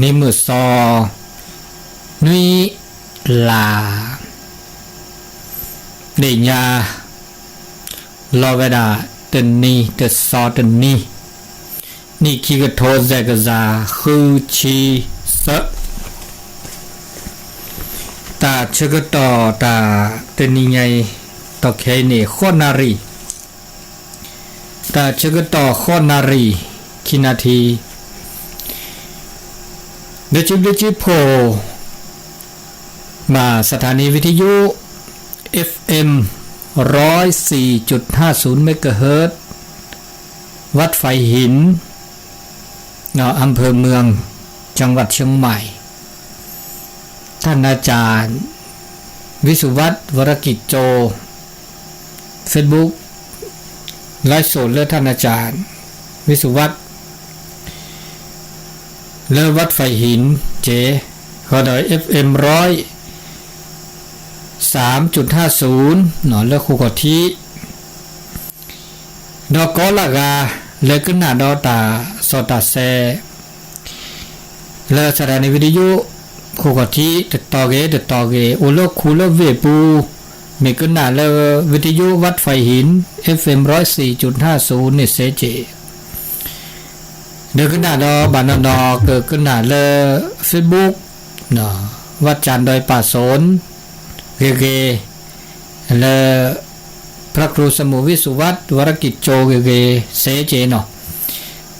นี่มือซอนุยลาเดียลอเวดาเตนนี่เตซอเตนนี่นี่คิกโทเซกซาคือชีสตาชกตอตาเตนิไงตอเคนี่โคนารีตาชกตอโคนารีคินาทีเดจิโพมาสถานีวิทยุ FM 104.50 เมกะเฮิรตซ์วัดไฟหินอำเภอเมืองจังหวัดเชียงใหม่ท่านอาจารย์วิสุวัฒน์วรกิจโจ Facebook ไลฟ์สดและท่านอาจารย์วิสุวัฒน์และวัดไฟหินเจขอดอย FM 3.50 หนอเลือกคู่กอที่ดอกกอลากาเลือกขึ้นหน้าดอตาสอตาแซเลือกสถานีวิทยุคู่กอที่ติดต่อเกโอโลคูโลเวปูมีขึ้นหน้าเลือกวิทยุวัดไฟหิน FM 104.50 เนี่ยเซเจเดินขึ้นหน้าดอบานนอเกิดขึ้นหน้าเลือกเฟซบุ๊กเนาะวัดจันทร์ดอยป่าสนเกและพระครูสมุวิสุวัฒน์วรกิจโจเกเซเจเนาะ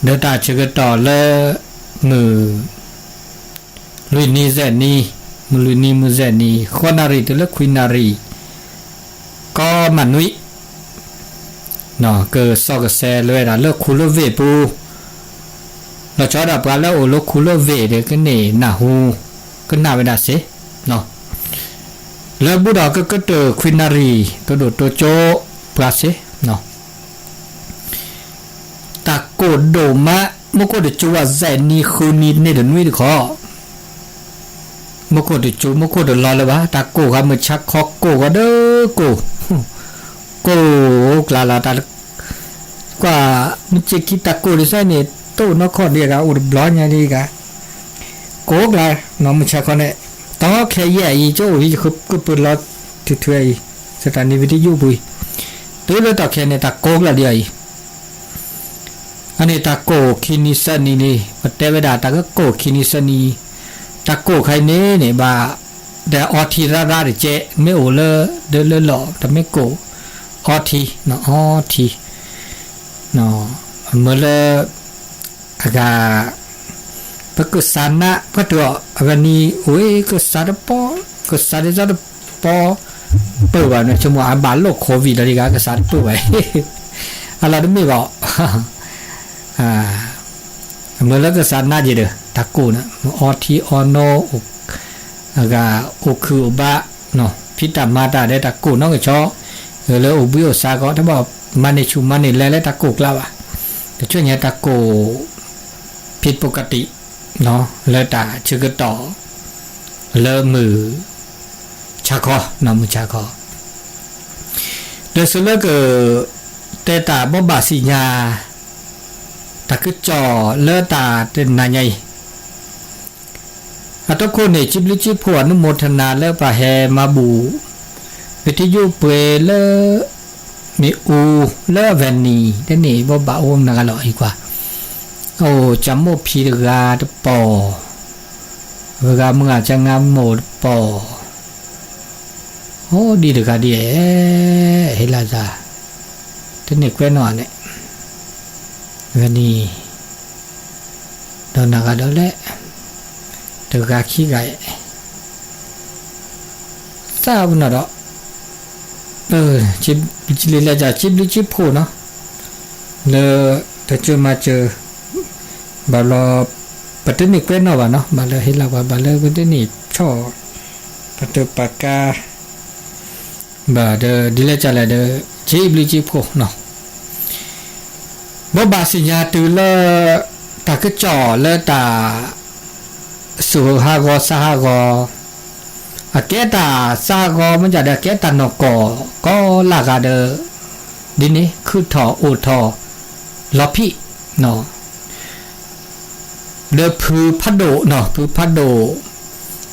เดินตาเชกต่อและมือลุยนีเซนีมือลุยนีมือเซนีขวนารีตัวเล็กควินารีก็มันนุยเนาะเกิดซอกเซเลยนะเลิกคูโลเวปูเราชอบดับกันแล้วโอโลคูโลเวเด็กก็เนี่ยหน้าหูก็หน้าเวลาเสเนาะแล้วบุดาก็เจอควินารีตัวโดดตัวโจปลาเสเนาะตะโกโดมะมโกเดจูว่าใจนี่คืนนี้เนี่ยเดี๋ยวนุ้ยดิขอมโกเดจูมโกเดรอเลยวะตะโกครับมือชักคอกโกก็เด้อโกกลาตากว่ามันจะคิดตะโกดิใส่เนี่ยโตนครเดียกะอุดบล้อเนี่ยดีกะโกกลาน้องมือชักคนเนี่ยต้องแค่แย่อีโจ้อีคือก็เปิดรถถือๆสถานีวิทยุบุยตัวเราต่อแค่เนี่ยตะโกกละเดียวอันนี้ตะโกคินิสนีนี่ปัตเตเวดาตะก็โกคินิสนีตะโกใครเนี่ยบาแต่ออทีราเจไม่โอเลเดลหล่อแต่ไม่โกออทีเนาะออทีเนาะเมื่อเลยอากาปกุศลนะก็ตัววันนี้โอ้ยกุศลปอกุศลจะปอเปิดวันเนี่ยชั่วโมงบาลโลกโควิดอะไรกันกุศลเปิดไว้อะไร都没บอกเมื่อแล้วกุศลน่าจะเด้อตะกูนะออทีออโนอากาโอคืออบะเนาะพิตามาตาได้ตะกูน้องก็ชอแล้วอุบิโอซาก็ถ้าบอกมันในชุมมันในแล้วตะกูกแล้วอ่ะแต่ช่วงนี้ตะกูผิดปกติเนาะแล้วตาชื่อก็ต่อเริ่มมือชาคอน้ำมือชาคอเดี๋ยวสุดแล้วก็แต่ตาบ่บาสิญาตาคือจ่อเลือตาเป็นนายใหญ่อัตโคเนี่ยจิบลิจิพวนุโมทนาแล้วปะแฮมาบูวิทยุเปเลมีอูเลเวนีเดนี่บ่บาโอมนากาลออีกว่าโอ้จำโมพีดกาตปอเวลามึงอาจจะงามโมดปอโอ้ดีดกาดีเฮลาซาเดนี่แควหนอนเนี่ยวันนี้โดนนากาดอเลตกาขี้ไก่ทราบนะดอกจิบลิลาจ่าจิบลิจิโพเนาะเลยแต่เจอมาเจอบาลอปัตตานีเกวนเนาะบาเนาะบาลอเฮลาบาลอปัตตานีช่อปัตตปากาบาเดดิลาจ่าละเดจิบลิจิโพเนาะบ่บาสิญาตือละตากะจ่อละตาสุหากอสหากออาเกตาสากอมันจะได้เกตานกก็ลากาเดดินี่คือถอโอทอลอพี่เนาะ เดพือพัดโดเนาะพือพัดโด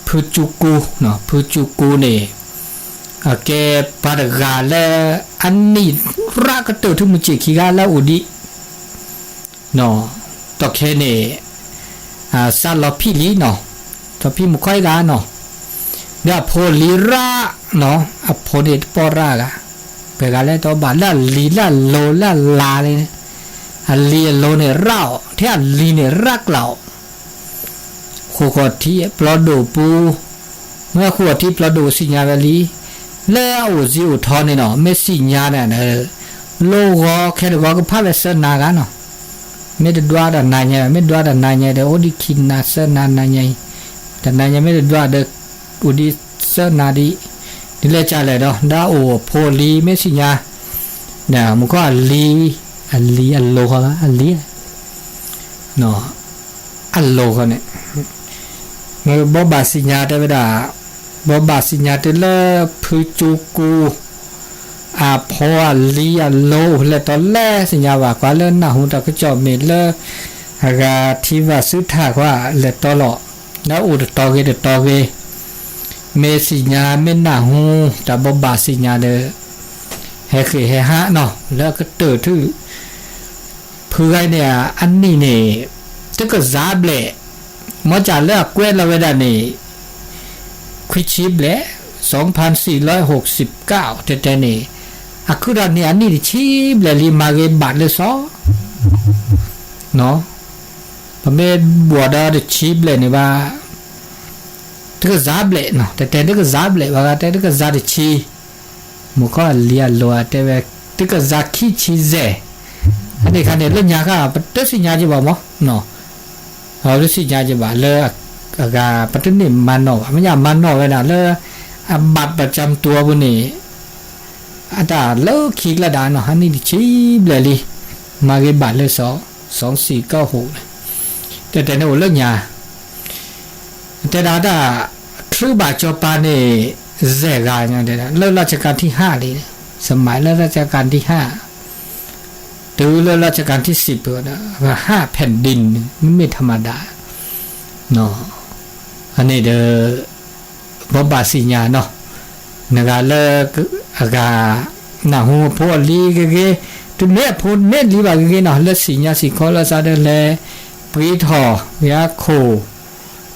พือจุกูเนาะพือจุกูเนี่ยแกปาดกาและอันนี้รักตัวที่มุจิคิกาและอุดิเนาะตอแค่เนี่ยซาลอพี่ลีเนาะตอพี่มุค่อยกาเนาะเดี๋ยวพอลีระเนาะพอเด็ดปอรากะเปกาแล้วตัวบาละลีละโลละลาเลยเนี่ยลีโลเนี่ยเราเท่าลีเนี่ยรักเราขวดที่ปลอดูปูเมื่อขวดที่ปลอดูสิญญาเวลีแล้วจิวทอนเนี่ยเนาะไม่สิญญาเนี่ยโลกแค่ก็พาไปเสนากันเนาะไม่ได้ดวาดนายเนี่ยไม่ดวาดนายเนี่ยเดี๋ยวอุดิคินนาเสนานายเนี่ยแต่นายเนี่ยไม่ได้ดวาดอุดิเสนาดีนี่เลยจ่าเลยเนาะดาโอโพลีไม่สิญญาเนี่ยมันก็ลีอัลโลกะอัลลีเนาะอัลโลกะเนี่ยเมื่อบาสิญญาได้เวลาบาสิญญาได้ละพืจูกูพอลีอัลโลและตอนแรกสิญญาว่ากว่าเล่นนะหุ่นตะก็จอบเมลหากที่ว่าสุดท้ายว่าและตลอดแล้วอุดตอเกเมสิญญาเมน่าหูแต่บาสิญญาเด้อเฮคือเฮฮะเนาะแล้วก็เติร์ทื่อเพื่อเนี่ยอันนี้เนี่ยถ้าก็ซาบเลยมาจากเลือกเกวนเราเวลานี่ควิชิบเลย2469แต่นี่คือด้านนี้อันนี้ชิบเลยลิมาเกบัตเลยซอเนาะผมไม่บัวดาดิชิบเลยนี่ว่าถ้าก็ซาบเลยเนาะแต่ถ้าก็ซาบเลยว่าแต่ถ้าก็ซาดิชีมุขเลียลัวแต่ว่าถ้าก็ซาคิชิเซอันนี้คันเนี่ยเรื่องยาค่ะปัตตสิญญาจีบ่มั้งเนาะเอาเรื่องสิญญาจีบ่เลยกาปัตตนี่มันเนาะไม่อยากมันเนาะเวลาเลยบัตรประจำตัวบุนี่อาจารย์เลิกคิดละดานเนาะอันนี้ชีบเลยลิมาเก็บบัตรเลย2496แต่เนี่ยเรื่องยาแต่ดาดาทรูบาจอปานี่แซกาอย่างเดียวเลิกราชการที่5เลยสมัยเลิกราชการที่5ดูเลิกราชการที่10นะ5แผ่นดินไม่ธรรมดาเนาะอันนี้เด้อบาสิญญาเนาะนกาเลิกอากาหน้าหูพอลีกะเกตุเมพนเมลีบากะเกเนาะเลสิญญาสิขอละซาเดเลปรีทอยาโค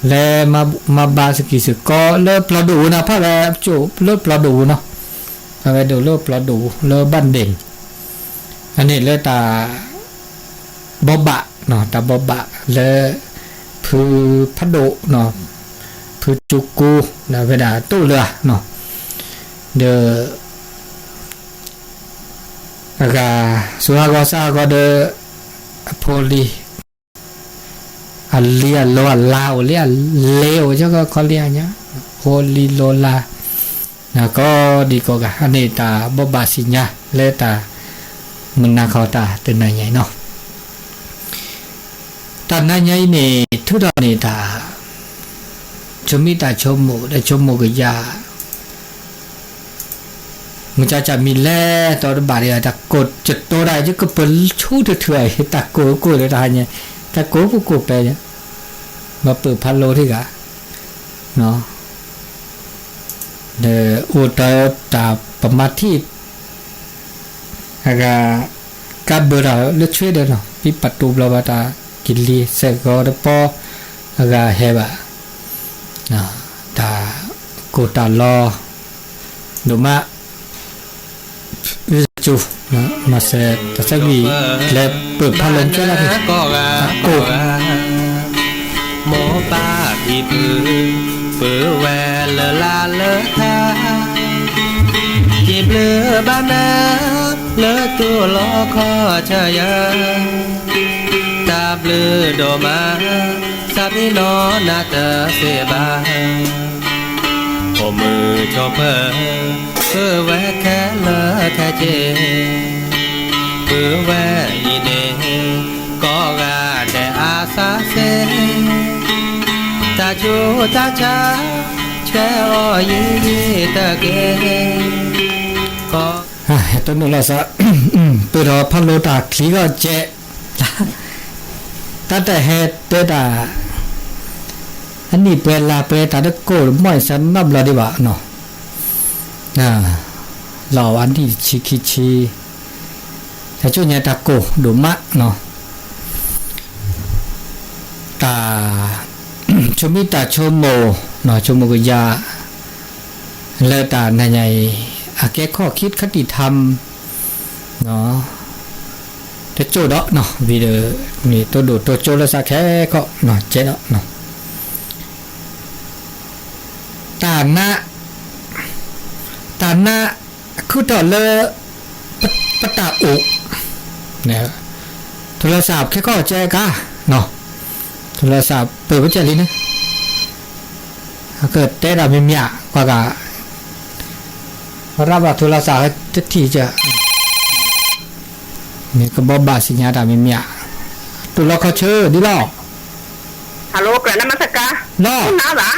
เลมาบาสกิสก็เลปลาดูนะพระแลจุเลปลาดูเนาะพระแลดูเลปลาดูเลบันเด่งอันนี้เลตาบบะเนาะตาบบะเลพือพัดโดเนาะพือจุกูนะเวลาตู้เรือเนาะเดอากาสุฮากอซาก็เดโพลีอัลเลียโลลาวเลียเลวเจ้าก็เขาเรียกเนี่ยโพลีโลลานะก็ดีกว่าอันนี้ตาบบาสิญญาเลตามึงนาเขาตาตื่นไหนไงเนาะตอนนั้นไงนี่ทุกตอนนี้ตาชมิตาชมโมได้ชมโมกยามันจะมีแล่ตอนบาดเนี่ยตะกดจุดโตได้จะก็เป็นชู้เถื่อยตะโกเลยตาเนี่ยตะโกกูไปเนี่ยมาเปิดพันโลที่กะเนาะเดออุตตาปมาที่กาเบราเลือช่วยเดินเนาะปีปัตตูบลาบาตากิลีเซกอดปอเฮบะนะตากูตาลอดูมาจูนะมาเสตะสักวีและเปิดพันลมเจ้าละก็กูโมปาพี่ปือแวลลาเลทาจีบเลือบานาเลตัวล้อคอชายาตาบลือโดมาซาบินอนาเตเสบาโอมือชอเพอแวแค่เลแค่เจแวอีเนก็กาแต่อาซาเซตาจูตาชาแช่อยีตะเกก็ตอนนั้นละซะเปิดพันโลตาคลีก็เจ ตาแต่เฮ็ดเตดาอันนี้เปลาเปตาตะโกม่อยสันนับละดีบ่เนาะหล่ออันที่ชิคิชิถ้าช่วยเนี่ยตะโกดูมะเนาะตาชมิตาชมโมเนาะชมโมกยาเลตาในใหญ่อาแกข้อคิดคติธรรมเนาะแต่โจดเนาะวิดีโอนี่ตัวดูตัวโจละสักแค่ก็เนาะเจ๊เนาะตาหน้าคือต่อเลปตาอุเนี่ยโทรศัพท์แค่ก็แจกะเนาะโทรศัพท์เปิดไว้เจลินะถ้าเกิดได้เราไม่มีกว่ากะรับโทรศัพท์จะที่จะนี่ก็บ่บาสิญญาดาไม่มีตัวเราเขาเชื่อดิล่ะฮัลโหลกระนั้นมาสักกะล่ะน้าหรอ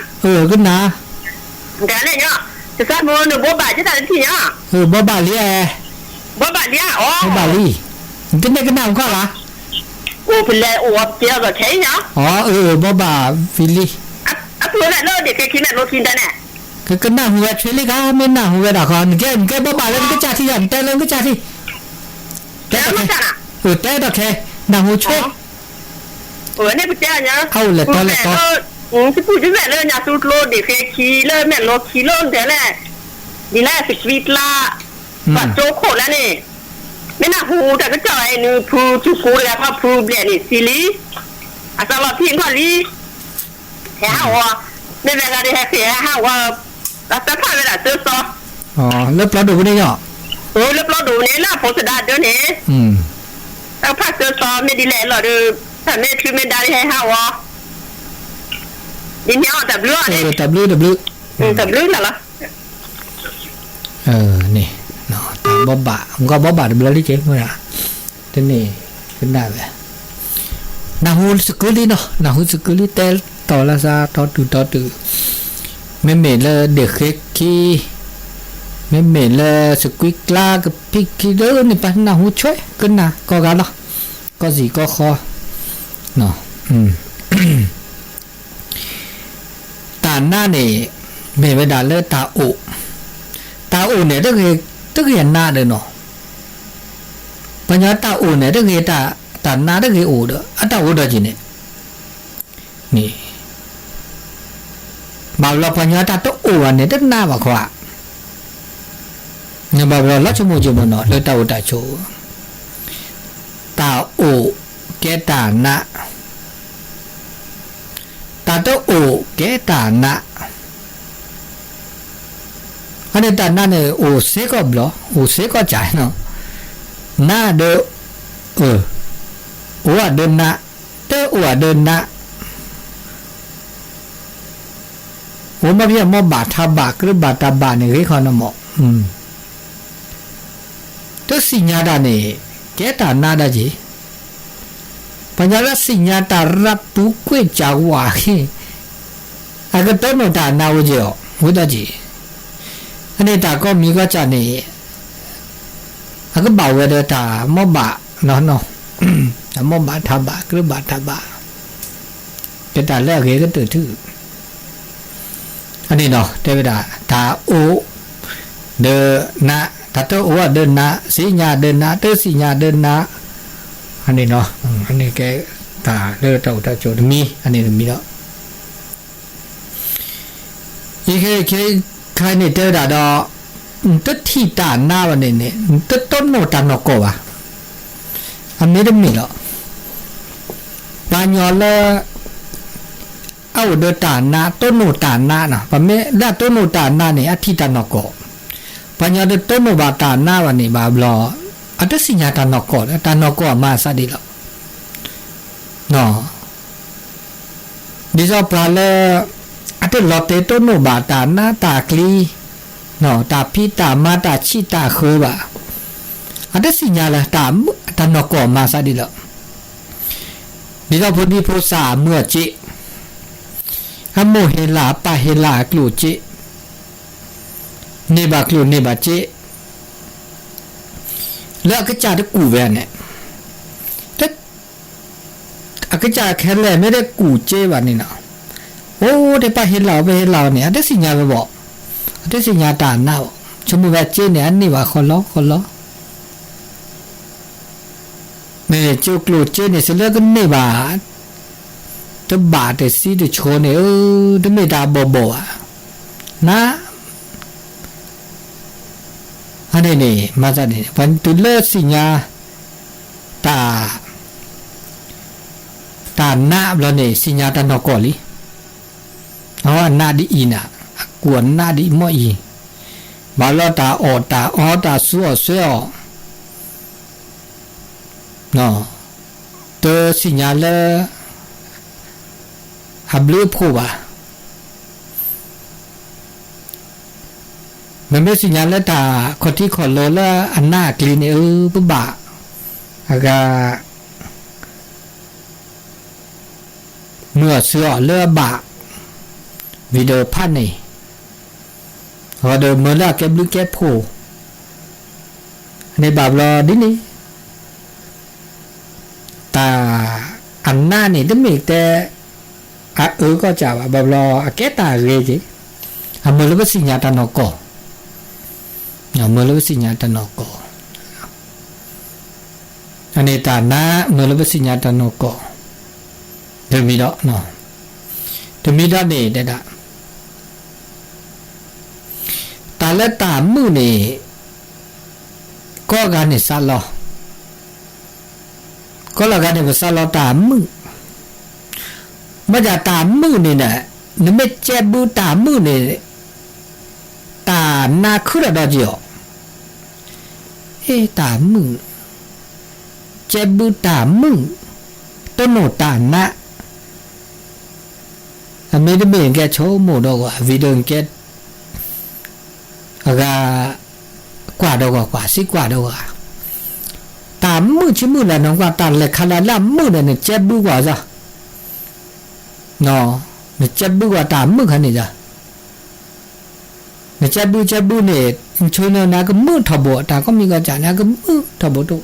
ขึ้นนะแกเนี่ยจะทราบว่าหนูบ่บ่ายจะได้ที่อ่ะบ่บ่ายเลยบ่บ่ายเนี่ยอ๋อบ่บ่ายเลยจะได้กันน้ำก็ล่ะโอ้เป็นแล้วโอ้เจ้าก็ใช่เนาะอ๋อบ่บ่ายฟิลลี่อ่ะตัวนั้นเด็กคิดนั่นโลกินได้เนี่ยก็น้ำหัวฟิลลี่ก็ไม่น้ำหัวดอกคอนแกบ่บ่ายแล้วก็จ่าที่ยันแต่แล้วก็จ่าที่แต่ไม่จ่าแต่ดอกแค่น้ำหัวช่วยเนี่ยเป็นเจ้าเนี่ยเอาเลยตอนเลยก็ที่พูดถึงเลยเนี่ยสุดโลเด็กขี้เลยแม่โลขี้โลแต่แหละดีแลสิชีวิตละปัจโจโคแล้วนี่ไม่น่าหูแต่ก็จ่ายนี่พูจุกูแล้วก็พูเบลนี่ซิลีอาสาเราพิงก็ลีแค่ว่าไม่เป็นอะไรแค่แค่ว่าเราจะทำเวลาเจอซออ๋อเลิกเราดูนี่เนาะเลิกเราดูนี่ละโพสต์ได้เดี๋ยวนี้แล้วพักเจอซอไม่ดีแล้วหรอดูถ้าไม่คือไม่ได้แค่ว่าดินยาวแต่เลือดเนี่ยแต่เลือดน่ะล่ะนี่เนาะบ่บ่ามันก็บ่บ่าเบลอดิเจ๊มั้ยล่ะทีนี้ขึ้นได้แบบนาฮูสกุลีเนาะนาฮูสกุลีเตลต่อละซาต่อตืไม่เหม็นเลยเด็กขี้ไม่เหม็นเลยสกุยกลากับพิกกี้เด้อนี่ปะนาฮูช่วยขึ้นนะก็กันเนาะก็สิก็คอเนาะตาหน้าเนี่ยไม่ไปด่าเลยตาโอเนี่ยtức là na được nó bây giờ ta ủ này tức là ta na tức là ủ được ta ủ được gì này nè bảo là bây giờ ta tó ủ này tức na vào khóa nhưng bảo là lót cho môi trường nó lấy ta ủ tại chỗ ta ủ cái ta na ta tó ủ cái ta na anh ta na này ủ sẽ có blo ủ sẽ có trái nó na đỡ ủ ở đơn na tớ ủ ở đơn na ủ mà bây giờ mà bà thà bà cứ bà ta bà này cái con nó mọ tớ xin nhà ta này cái ta na đã gì bây giờ là xin nhà ta rap tú quê chào hòa khi à cái tớ nó ta nào gì ọ với ta gìอันนี้ตาก็มีก็จะนี่ก็เบาเวลาตามอบะเนาะตามอบะทบะหรือบะทบะเป็นตาแรกก็ตื่นทื่ออันนี้เนาะเทวดาตาโอเดนะตาโตโอเดินนะสีญาเดินนะเตสีญาเดินนะอันนี้เนาะอันนี้แกตาเดอเต่าตาโจมีอันนี้มีเนาะอีเคใครเนี่ยเจอด่าดอตึ๊ดที่ตาหน้าวันนี้เนี่ยตึ๊ดต้นโนตานอกวะอันนี้ได้มีหรอปานยอละเอาเดตาหน้าต้นโนตาหน้านะปะเมละต้นโนตาหน้าเนี่ยอาทิตานอกปานยอเดต้นโนบาตาหน้าวันนี้บาบลออัตสิญญาตานอกตานอกมาซะดิหรอเนาะดิซอปลาละอัตลอเตโตโนบาตาหน้าตากลีเนาะตาพีตามาตาชิตาคือบะอัตสิญญาละตานอกมาซะดิละดิเราพุทธิโพสาเมื่อจิฮัมโมเฮลาปะเฮลากลูจิเนบากลูเนบาจิแล้วก็จาตะกูแวนเนี่ยแต่ ก็จะแค่แลไม่ได้กูเจวันนี่เนาะโอ้ได้ไปเห็นเราไปเห็นเราเนี่ยได้สิญญาไปบอกได้สิญญาตาหน้าชมแบบเจเนี่ยอันนี้ว่าคนล้อเนี่ยโจกลูเจเนี่ยเสร็จแล้วก็เนี่ยบาจะบาแต่ซีจะโชว์เนี่ยจะไม่ได้บ่อ่ะนะอันนี้นี่มาจากนี่วันตุเลสิญญาตาหน้าเราเนี่ยสิญญาตานอกอลิอ๋อหน้าดีอีน่ะกวนหน้าดีมออีบาลตาออตาซัวเสียวเนาะเตอสิญญาเลฮับลือผู้ว่ามันไม่สิญญาเลตาคนที่ขอโลละอันหน้ากลีนปุ๊บบะอากาเมื่อเสือเลือบะวิดีโอพันนี่พอเดินเมื่อละแกบลึกแกโผในบาบรอดินี่ตาอันหน้านี่ต้องมีแต่ก็จะว่าบาบรอแกตาเรจิเมื่อละสิญญาตานอกอเมื่อละสิญญาตานอกออันนี้ตาหน้าเมื่อละสิญญาตานอกอเดี๋ยวมีดอกเนาะเดี๋ยวมีดอกนี่เด็ดตาและตามือนี่ก็การนี่สั่นล้อก็ละการนี่สั่นล้อตามือมาจากตามือนี่นะนี่ไม่เจ็บบูตามือนี่ตาหน้าขึ้นแล้วจีอ๋อตามือเจ็บบูตามือต้นโนตาหน้าไม่ได้เบ่งแกโชว์หมดอกว่าวิดีโอแกกว่าดอกกว่าสิกว่าดอกตามมือชิมือแล้วน้องกว่าตาเลยขนาดละมือเนี่ยเจ็บบูกว่าจ้ะเนาะเนี่ยเจ็บบูกว่าตามมือขนาดนี้จ้ะเนี่ยเจ็บบูเนี่ยช่วยเนี่ยนะก็มือทบตาก็มีกระจายนะก็มือทบตัว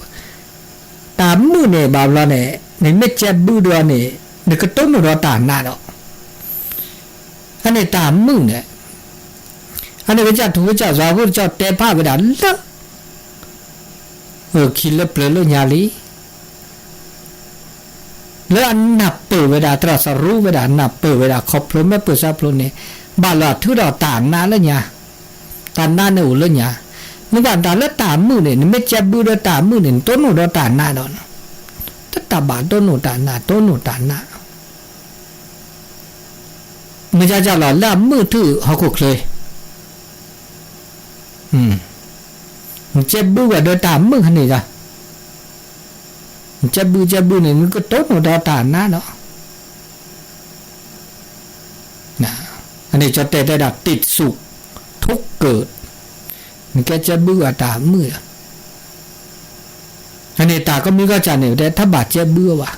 ตามมือเนี่ยบาบลาเนี่ยไม่เจ็บบูด้วยเนี่ยก็ต้นเราตาหน้าดอกอันนี้ตามมือเนี่ยอันนี้ก็จะถูกจะสาวก็จะเตะผ้าไปด่าละคิดแล้วเปลือยแล้วยาลีแล้วอันนับเปิดเวลาตรัสรู้เวลานับเปิดเวลาขอบพลไม่เปิดซาพลเนี่ยบาลอดทุเราตาหน้าแล้วเนี่ยตาหน้าเนี่ยอุ่นแล้วเนี่ยนึกว่าตาแล้วตามือเนี่ยไม่เจ็บดูด้วยตามือเนี่ยต้นหนูเราตาหน้าดอนถ้าตาบาต้นหนูตาหน้าต้นหนูตาหน้าไม่ใช่จะหล่อล่ามือถือเขาคุกเลยเจ็บบูว่าโดยตามมือขนาดนี้จ้ะเจ็บบูเนี่ยมันก็ต้นหัวตาหน้าเนาะนะอันนี้จะแต่ได้ติดสุขทุกเกิดมันแค่เจ็บบูว่าตามมืออันนี้ตาก็มีก็จะเนี่ยแต่ถ้าบาดเจ็บบูว่ะ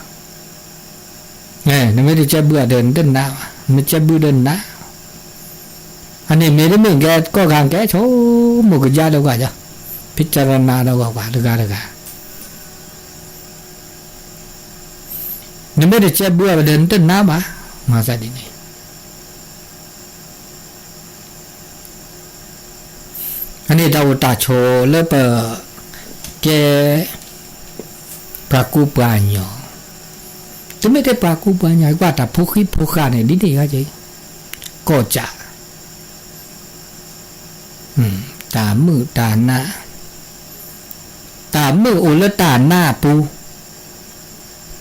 เนี่ยไม่ได้เจ็บบูเดินหน้ามันเจ็บบูเดินหน้าอันนี้ไม่ได้เหมือนแกก็การแกโชว์หมกยาเดียวกันจ้ะพิจารณาเดียวกันเดียวกันนี่ไม่ได้เจ็บบัวเดินต้นน้ำมาซะดินี่อันนี้ดาวตาโชเลิปแกปรากูปานยอจะไม่ได้ปรากูปานยอกว่าแต่ผู้คิดผู้ขาเนี่ยดินี่ก็ใช่ก็จะตามือตาหน้าตามืออุลตาหน้าปู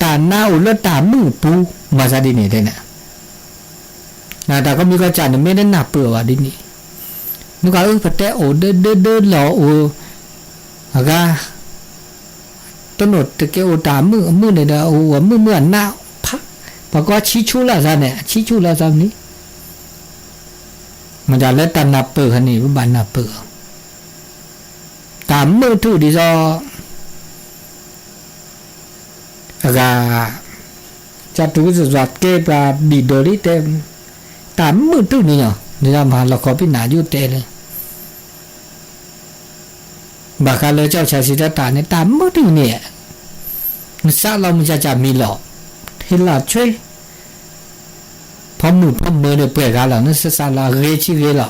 ตาหน้าอุลตามือปูมาซะดินี่ได้นะแต่ก็มีกระจายไม่ได้หนักเปื่อว่าดินี่นึกว่าพระเจ้าเดินหล่ออะไรต้นหนดตะเกียวตามือเนี่ยนะมือหน้าพักปากว่าชี้ชูละซะเนี่ยชี้ชูละซะนี้มันจะเล่นตันนับเปิดขนาดนี้บ้านนับเปิดตามมือถือดีจอจะถูกจัดเก็บบีโดริเต็มตามมือถือนี่เนาะนี่เรามาเราขอพิจารณาอยู่เต็มเลยบางครั้งเลยเจ้าชายสิทธัตถะเนี่ยตามมือถือเนี่ยมันสร้างเรามันจะมีหลอก ฮิลาช่วยพอมือเนี่ยเปิดกันแล้วนั่นสสารละเรชิเรละ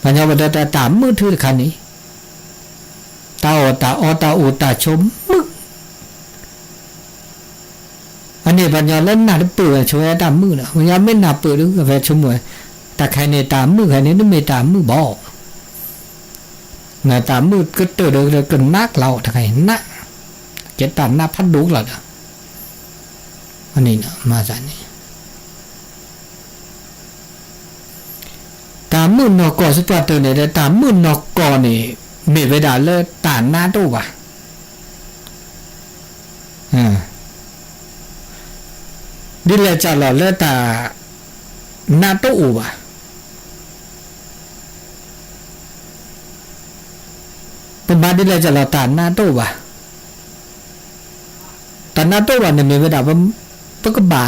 ปัญญาวัดตาตามมือถือคันนี้ตาโอตาชมมึกอันนี้ปัญญาเล่นหน้าเปิดช่วยตามมือนะปัญญาไม่หน้าเปิดหรือกับแฟชมวยแต่ใครในตามมือใครในนึกไม่ตามมือบอกนะตามมือก็เตือนเลยกันนักเราถ้าใครนักเจ็ดตามหน้าพัดดุกเราอันนี้นะมาจากนี้ตามมือนอกก่อสุภาพเตือนเนี่ยตามมือนอกก่อนี่เมื่อเวลาเลิกตานหน้าตู้ว่ะดิเลจะหล่อเลิกตาหน้าตู้ว่ะเป็นบ้านดิเลจะหล่อตานหน้าตู้ว่ะตานหน้าตู้ว่ะเนี่ยเมื่อเวลาปกบ่า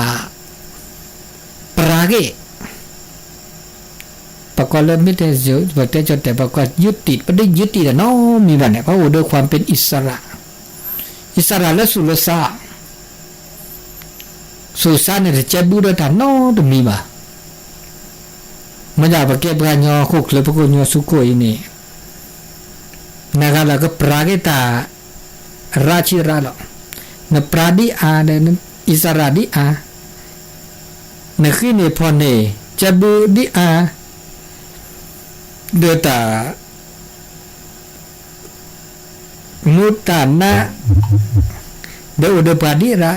ปราเกปกติไม่ได้เยอะแต่จนแต่ปกติยึดติดไม่ได้ยึดติดนะมีแบบเนี่ยเพราะว่าด้วยความเป็นอิสระและสุรสาเนี่ยจะบูดแต่น้อต้องมีบ่มันอยากไปเก็บกันยอคุกเลยพวกยอสุโขยนี่นะครับแล้วก็ปรากิตาราชิราหรอกนปราดิอาเนี่ยอิสระดิอาเนี่ยคือเนี่ยพอเนี่ยจะบูดิอาเดตามุตานะเดอุดปาดิระ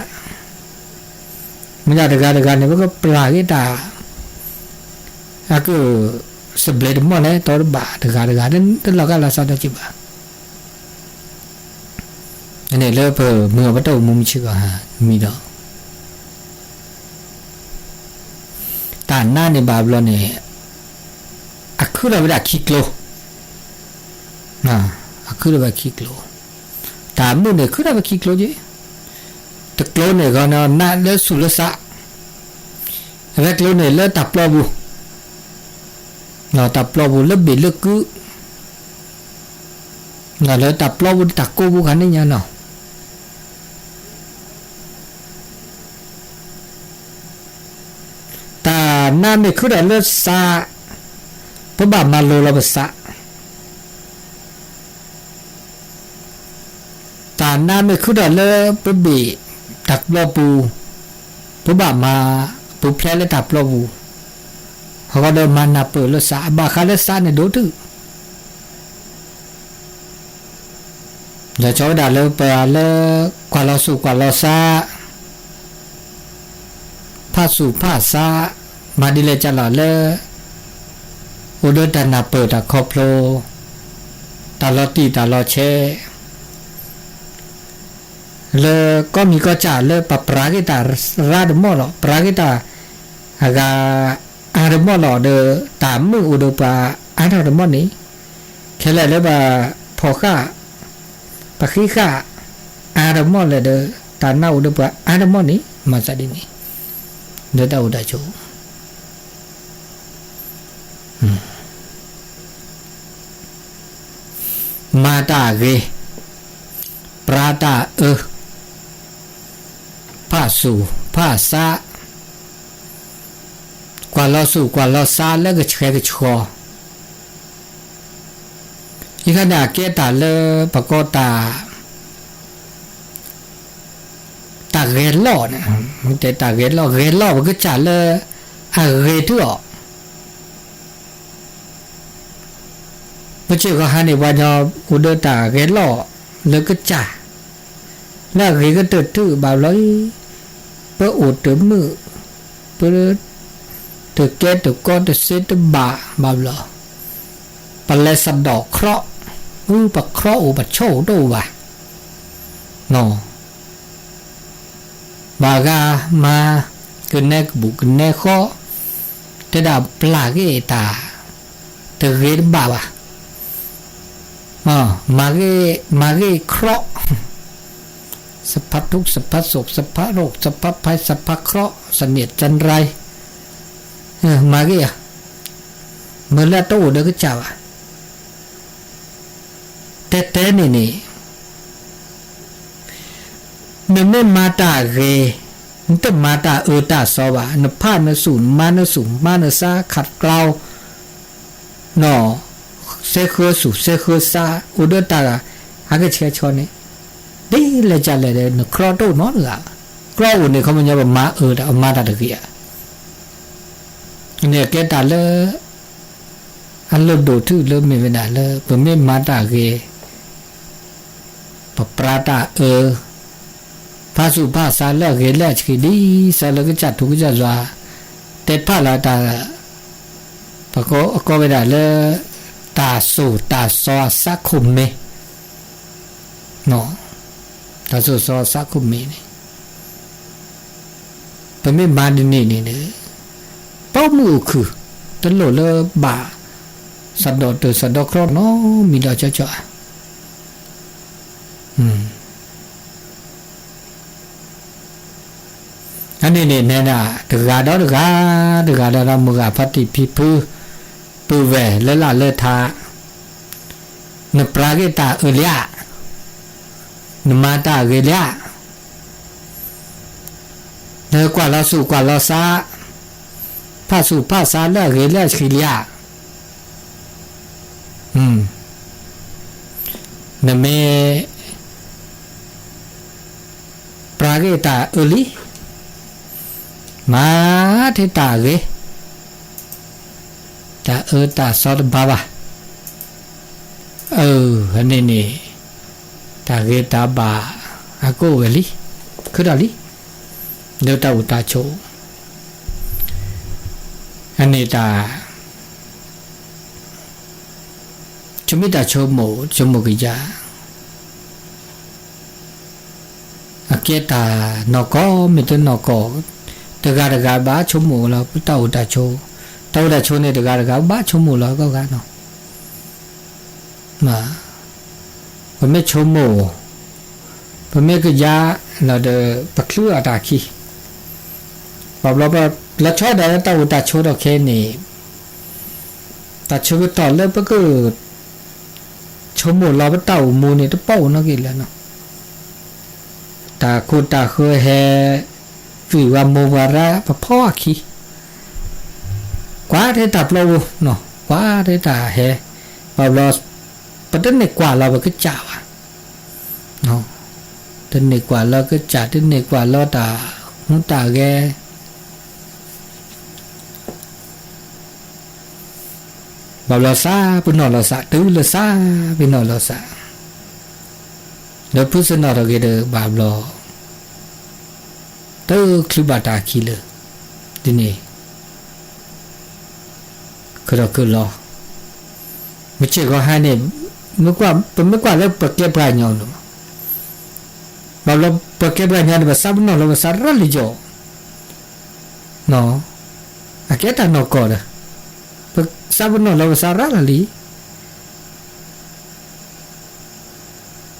มันจะdekatนี่ก็ปลากิตาaku sebelah demo lah torba dekat dan terlaga lah sada ciba ini lepas mengapa tahu mumcik mida tanah ni bablo ni aku dah berada kilo aku dah berada kilo tamu ni aku dah berada kilo je teklo ni kalau nak le sulasa teklo ni le taplabu taplabu lebih legu le taplabu takku bukan ni nya tanah ni aku dah le sa Peba malu lah besar. Tanah ni kuda le pebi tak lobu. Peba ma pupla le tak lobu. Kalau ada mana per le sa bakal le sa ni dotu. Dah coba dah le per le kalau su kalau sa pasu pasa madile jalan le udah tanah per tak koplo taloti taloche leก็มีก็จ่าle papragita radmolo pragita aga admolo de tamu udah pa admolo ni kele le ba phoka pakhika admolo de tanah udah pa admolo ni masa ini dia tahu dah cu mata ge prata pasu pasa kalau sa le ke chho ikan dah kita le pakota tak gelo ne mesti tak gelo ke cale age tu macam kau hani banyak udah tak gelo le ke cah la age ke tu bao loi per ut mu per tu ke tu ko tu se tu ba bao lo pale sadok kro pa kro pa cho do ba no baga ma kene bu kene kho te da plage ta te ge ba ba mage kro sepatทุกข์sepatสุขsepatโรคsepatภัยsepatเคราะห์เสนียดจันไรmage à mới là tôi được cái chào à tết này nè นเมมาตาเรนตมาตาตาซอบานพานสูนมานสูนมานซาขัดเกลาเนาะเซเคสุเซเคซาอุดตาหากเชชอนี่ดิเลจาเลนครอโตเนาะล่ะกรออุนี่เขามันจะมาตามาตาตะกี้เนี่ยแกตาเลอันเลิโดทุเลิเมเวนาเลปเมมาตาเกปปราตาภาษุภาษาละเกละชกิดีสาลกจัดทุกจัดว่าแต่พาลาตาปะก็เวลาเลตาสูตาซอสักคุมเมเนาะตาสูซอสักคุมเมนี่ปเมมาดินี่นี่ป้อมูคือตลอดเลยบ่าสันดอตัวสันดอครอเนาะมีดอจ่ออันนี้เนี่ยนะตะกาดอตะกาดามุกาพัติพิพูปูเวเลละเลทานปราเกตาเลียนมาตาเกลียเนกว่าลาสุกว่าลาซาภาษุภาษาละเกลียชิเลียนเมปราเกตาลีมาเทตาเกตาตาซอดบาบาอันนี้ตาเกตาบาอากูเวลีคือดาลีเดตาอุตาโชอันนี้ตาชมิตาโชโมกิจาอาเกตานอกอมิตนอกอตะกาบ้าชมโมแล้วตาอุตาโชเนี่ยตะกาบ้าชมโมแล้วก็กันเนาะมาพม่ชมโมพม่ก็ยาเราเดปักลู่อาตาคีบอกเราละชอบได้ตาอุตาโชดอกแค่นี้ตาโชก็ต่อเริ่มก็ชมโมเราไปเต่ามูนี่ตะเป้านักกินแล้วเนาะตาโคตาเคยแฮวิวาโมวาระปะพ่อคีกว่าได้ตับเราเนาะกว่าได้ตาแฮบอกเราประเด็นในกว่าเราก็จ่าวเนาะเด็นในกว่าเราก็จ่าเด็นในกว่าเราตาหูตาแกบอกเราซาเป็นนอเราซาตื้อเราซาเป็นนอเราซาแล้วพูดสนอเราเกเดบาบเราตื้อคลิบาตาคีเลยทีนี้คือเราคือรอไม่ใช่ก็ให้เนี่ยเมื่อก่อนแล้วประเก็บรายเงาเนาะบางเราประเก็บรายเงาแบบซับเนาะเราแบบสารลิโจเนาะอาเกตานอกก่อนซับเนาะเราแบบสารลิ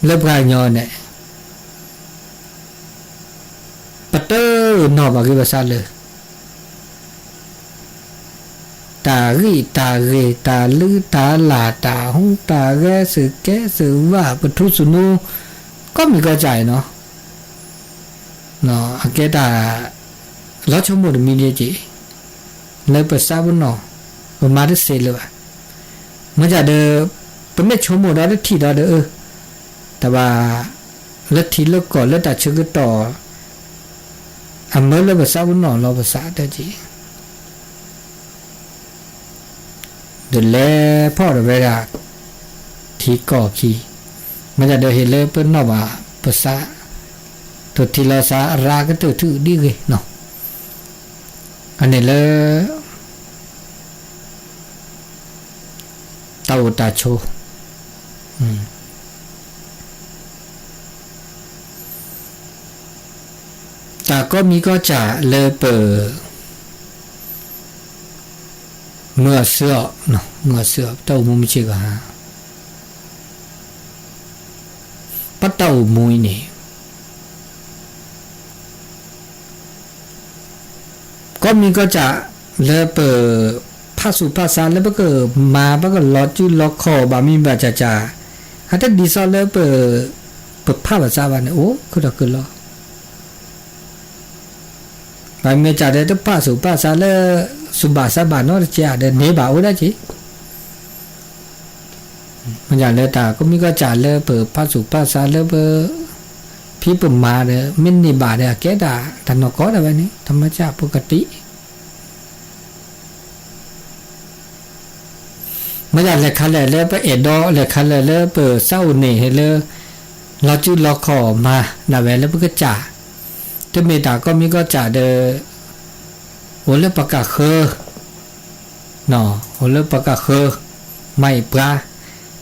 เล็บรายเงาเนี่ยปัตเตอร์นอกบางทีภาษาเลยตารีตาเรตาลือตาลาตาหงตาแกสือแกสือว่าปทุสุนูก็มีกระจายเนาะอาเกตาแล้วชมบุญมีเดียจีเลยภาษาบุญเนาะประมาณได้เสร็จเลยว่ะมันจะเดินเป็นไม่ชมบุญได้ทีได้แต่ว่าแล้วทีแล้วก่อนแล้วแต่ชื่อก็ต่ออันเมื่อเลยภาษาบุญเนาะเราภาษาได้จีเดินเล่พ่อเดินเวลาทีก่อขีมันจะเดินเห็นเลยเป็นนอกว่าภาษาตัวทีละภาษาราก็ตัวถือดีเลยเนาะอันนี้เลยตาอุตาโชแต่ก็มีก็จะเลยเปิดเมื่อเสือเนาะเมื่อเสือเต้ามุมชิกะปัตเต้ามุยนี่ก็มีก็จะเลยเปิดภาษุภาษาแล้วก็มาก็ลอจุลอคอบามีบาจ่าฮัตดีซอเลยเปิดภาษาวันโอ้คือดอกคือลอ ไปเมจ่าเดตป้าสุป้าซาเลสุบาซาบานอจ่าเดเนบาอุดาจิมันจ่าเลตาก็มีก็จ่าเลเปิดป้าสุป้าซาเลเปพี่ปุ่มมาเดมินนิบาเดแกดาทันนกอดอะไรนี่ธรรมชาติปกติมันจ่าเลคันเลเปเอดอเลคันเลเปิดเศร้าเนเลเราจุดล็อกคอมาหน้าแหวนแล้วก็จ่าแต่เมตาก็มีก็จ่าเดโอเลปากกาเคอเนาะโอเลปากกาเคอไม่ปลา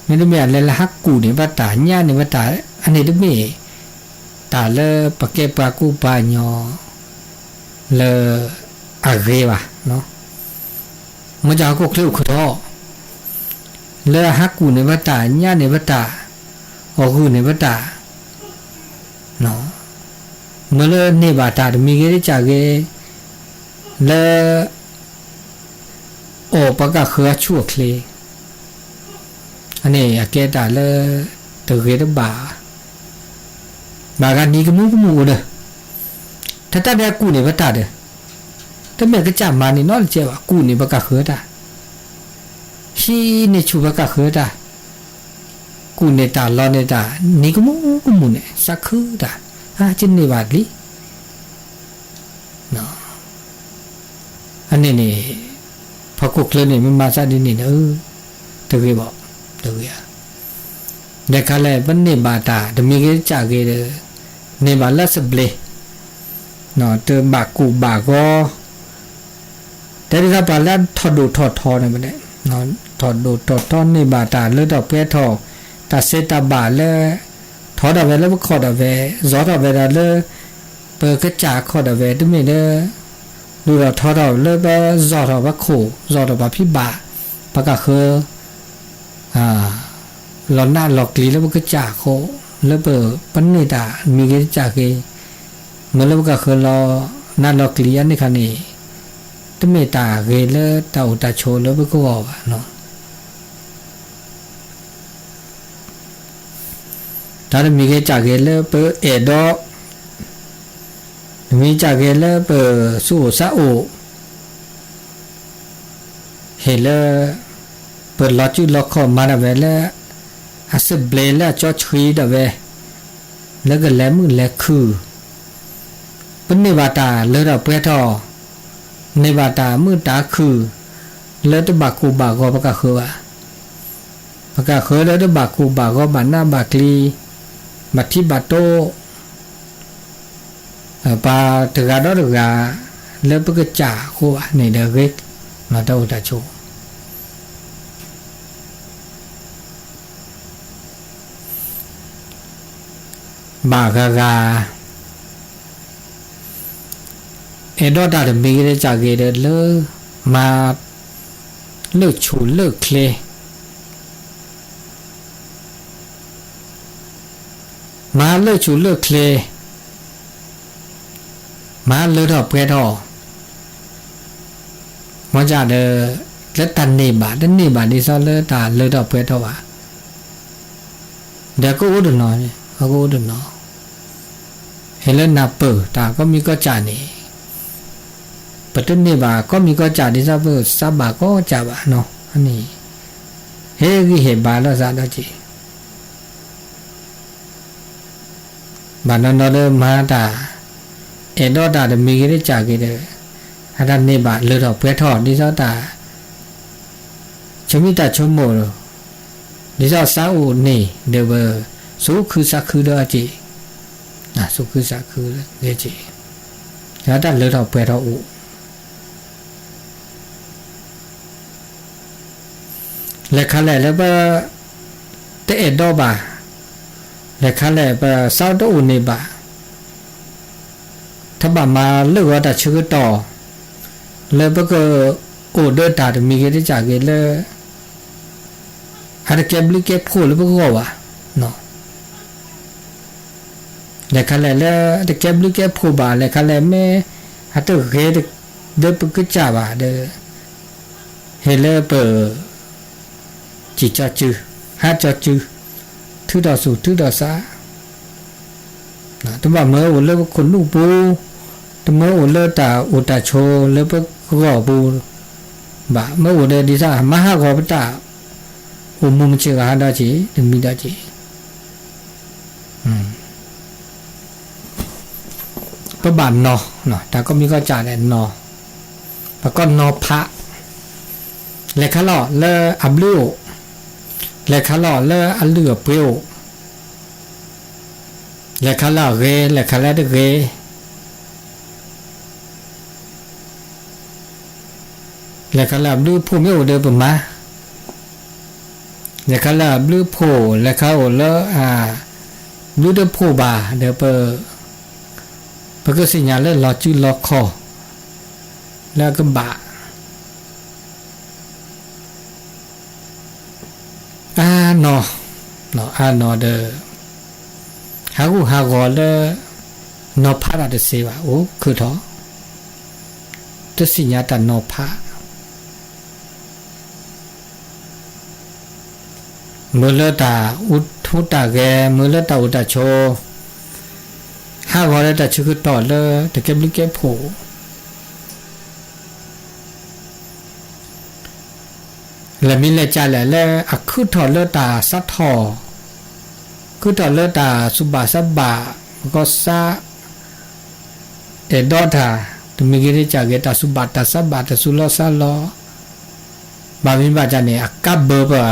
ไม่ได้มีอะไรละฮักกูนี่ว่าตาญานี่ว่าตาอันนี้ได้มีตาเลปากเกปากูปาญอเลอาเรวะเนาะมันจะก็เคลื่อนขึ้นท่อเลฮักกูนี่ว่าตาญานี่ว่าตาโอ้กูนี่ว่าตาเนาะเมื่อเนี่ยบาตาดมีเกจิจากเกเลโอปะกะเครือชั่วเคลอันนี้อาเกตาเลตะเกตบากันนี้ก็มูเด้อถ้าตาได้กูเนี่ยว่าตาเด้อถ้าแม่ก็จำมานี่นอนเจ้ากูนี่ปะกะเครือตาชีนี่ชูปะกะเครือตากูเนี่ยตาลอเนี่ยตานี่ก็มูเนี่ยสักคือตาจินนี่บาดลิเนาะอันนี้นี่พอกุกเลยนี่มันมาซะดินี่ตะเกบอกตะเกเด็กอะไรบันนี่บาตาดมีเกจากเกเดนี่บาลัสเบลเนาะเตบากูบาก็แต่ถ้าบาลันถอดดูถอดทอเนี่ยมันได้เนาะถอดดูถอดทอนี่บาตาเลือดออกเพื่อทอตาเซตาบาเลถอดเอาไว้แล้วก็ขอดเอาไว้ซอดเอาไว้แล้วเลยเปิดกระจาขอดเอาไว้ด้วยมั้ยเด้อดูเราถอดเอาเลยไปซอดเอาว่าโคซอดเอาว่าพี่บาปากกาคือหลอนหน้าหลอกลีแล้วก็จาโคแล้วเปิดปันนี่ตามีกระจาเกเมื่อแล้วก็คือเราหน้าหลอกลีอันนี้คันนี้ตั้งเมตาเกแล้วตาอุตาโชแล้วก็ว่าเนาะถ้ามีเกจากเกลเปเอดอมีจากเกลเปสู้ซาโอเฮลเปิดลอจุลอคอมาดาเวลอาสเบลละจอชรีดาเวแล้วก็แลมือแลคือเป็นในบาตาเลเราเปทอในบาตามือตาคือแล้วตบากูบากอปากาคือว่าปากาคือแล้วตบากูบากอบานาบากลีบัติบัตโตปาตกาดอกาแล้วปกจ่าโคในเดเกตมาตาอุตาโชบากากาเอดอดาเดมีเรจากเกเดเลมาเลิกชูเลิกเคลมาเลิกชูเลิกเคลมาเลิกดอกเปทอมาจากเดและตันนี่บาดันนี่บาดิซอเลตาเลิกดอกเปทอวะเดี๋ยวก็อุดหนอเนี่ยก็อุดหนอเฮเลนาเปอร์ตาก็มีก็จานี่ปัตตนี่บาก็มีก็จาดิซาเปอร์ซาบาก็จาบะเนาะอันนี้เฮกิเฮบาลาซาดอจิบานนอเดมาตาเอดอตาเดมีกิริจากกิเดอาดันนี่บาเลือดออกเปทอดิซาตาชมิตาชมโมดิซาซาอูนี่เดเวสุคือสักคือดอจิสุคือสักคือเดจิแล้วตาเลือดออกเปทออูและคันแหละแล้วเตเอดอบาและคันแหละซาวโตอุนิบาถ้าบามาเลือกว่าแต่ชื่อต่อแล้วก็โอเดอร์ตาดมีกิริจากเกลอาร์เก็บลิเก็บพูดแล้วก็ว่าเนาะและคันแหละแล้วเก็บลิเก็บพูดบาและคันแหละแม่ฮัตเตอร์เกเดปกจ่าบาเดเฮเลเปจิจจือฮัจจือทุดอสูทุดอซาตัวบ่าเมื่อวันเลิกคนลูกปู ตมโอเลตาอุตาโชเลปก็บูบะมโอเลดิซามหากอปตาอุมุมเชกาดาจิตมิดาจิปะบานนอเนาะแต่ก็มีก็จ่าแน่นอแล้วก็นอพระเลขลอเลอับลิโอเลขลอเลอัลลือเปียวเลขลอเกเลขลอเดเกเลขลอลือผู้ไม่โอเดปมาเลขลอลือผู้เลขโอเลลือเดผู้บาเดเปปก็สิญญาเลรอจื้อรอคอแล้วก็บะนอานอเดหากูหากอเลนอพาราเดเซวะโอ้คือท้อตัวสิญญาตานอพามือเลตาอุทุตาแกมือเลตาอุตาโชหากอเลตาชื่อต่อเลแต่เก็บลิเก็บโผและมีเลจ่าและอักคือถอดเลตาซัดถอคือถอดเลตาสุบาสับบะก็ซาดอทาตุมิกิริจากเกตาสุบาตาสับบะตาสุลอซาลอบามิบาจาเนี่ยอักกับเบอร์ปะ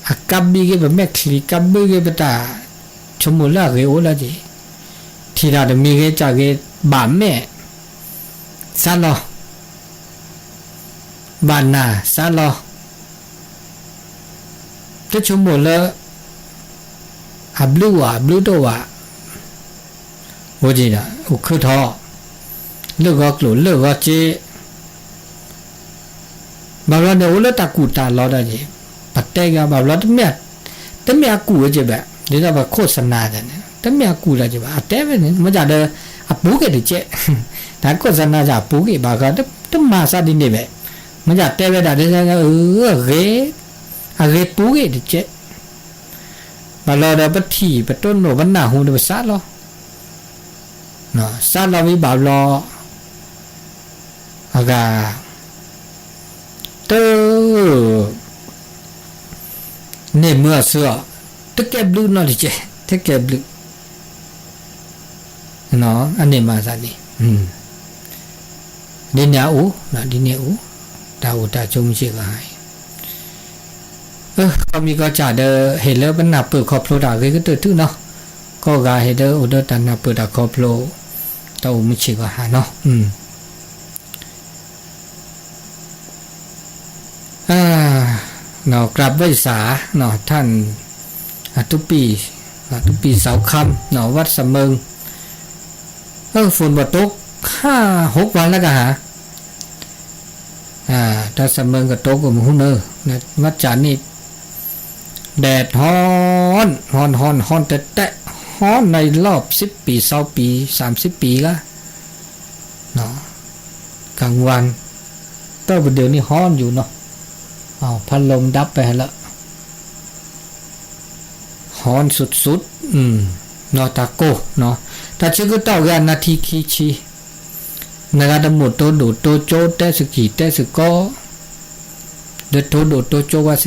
อักกับบีเกบแม่คลีกับเบอร์เกบตาชมุลาเกโอลาจีทีราตุมิเกจากเกบาแม่ซาลอบานาซาลอจะชมหมดแล้วอับลูตัวโอจีนะอุคือท้อเลิกก็กลุ่นเลิกก็เจบางวันเดี๋ยวเราตะกูตาล้อได้จีปัดเตะกันบางวันแต่ไม่อากูเจ็บแบบเดี๋ยวเราโฆษณาเนี่ยแต่ไม่อากูเลยจีแบบอัดเตะไปเนี่ยมันจะเดินอับปุ๊กเดี๋ยวเจ๊แต่โฆษณาจะปุ๊กบางก็ต้องมาซาดินเดี๋ยวมันจะเตะไปได้เดี๋ยวเกปูเกดิเจบาลอดาบัตีปต้นโนวันนาหูเดบซาลอเนาะซาลอมีบาลออากาเตเนเมื่อเสือตะเก็บบลูนอดิเจตะเก็บบลูเนาะอันนี้มาซานี่ดิเนียอูนะดิเนียอูตาอูตาจงชิกายก็มีก็จ่าเดอเห็นแล้วมันหนับเปิดคอโปรดาก็ตื่นตื้อเนาะก็กาเห็นเดออุดตันหนับเปิดดาคอโปรเต้าไม่ชิกว่าเนาะเนาะกลับไว้สาเนาะท่านทุกปีเสาคำเนาะวัดสะเมิงฝนบ่ตก5-6 วันแล้วก็หาถ้าสะเมิงก็ตกก็มื้อเนอนะวัดจานนี่แดดฮ้อนแต่ฮ้อนในรอบ10 ปี20 ปี30 ปีละเนาะกลางวันแต่ว่าเดี๋ยวนี้ฮ้อนอยู่เนาะพัดลมดับไปแล้วฮ้อนสุดๆเนาะตะโกเนาะถ้าชื่อก็ต่อกันนาทีคิชินะครับทั้งหมดตัวดูตัวโจแต่สกีแต่สกอเด็ดตัวดูตัวโจว่าเส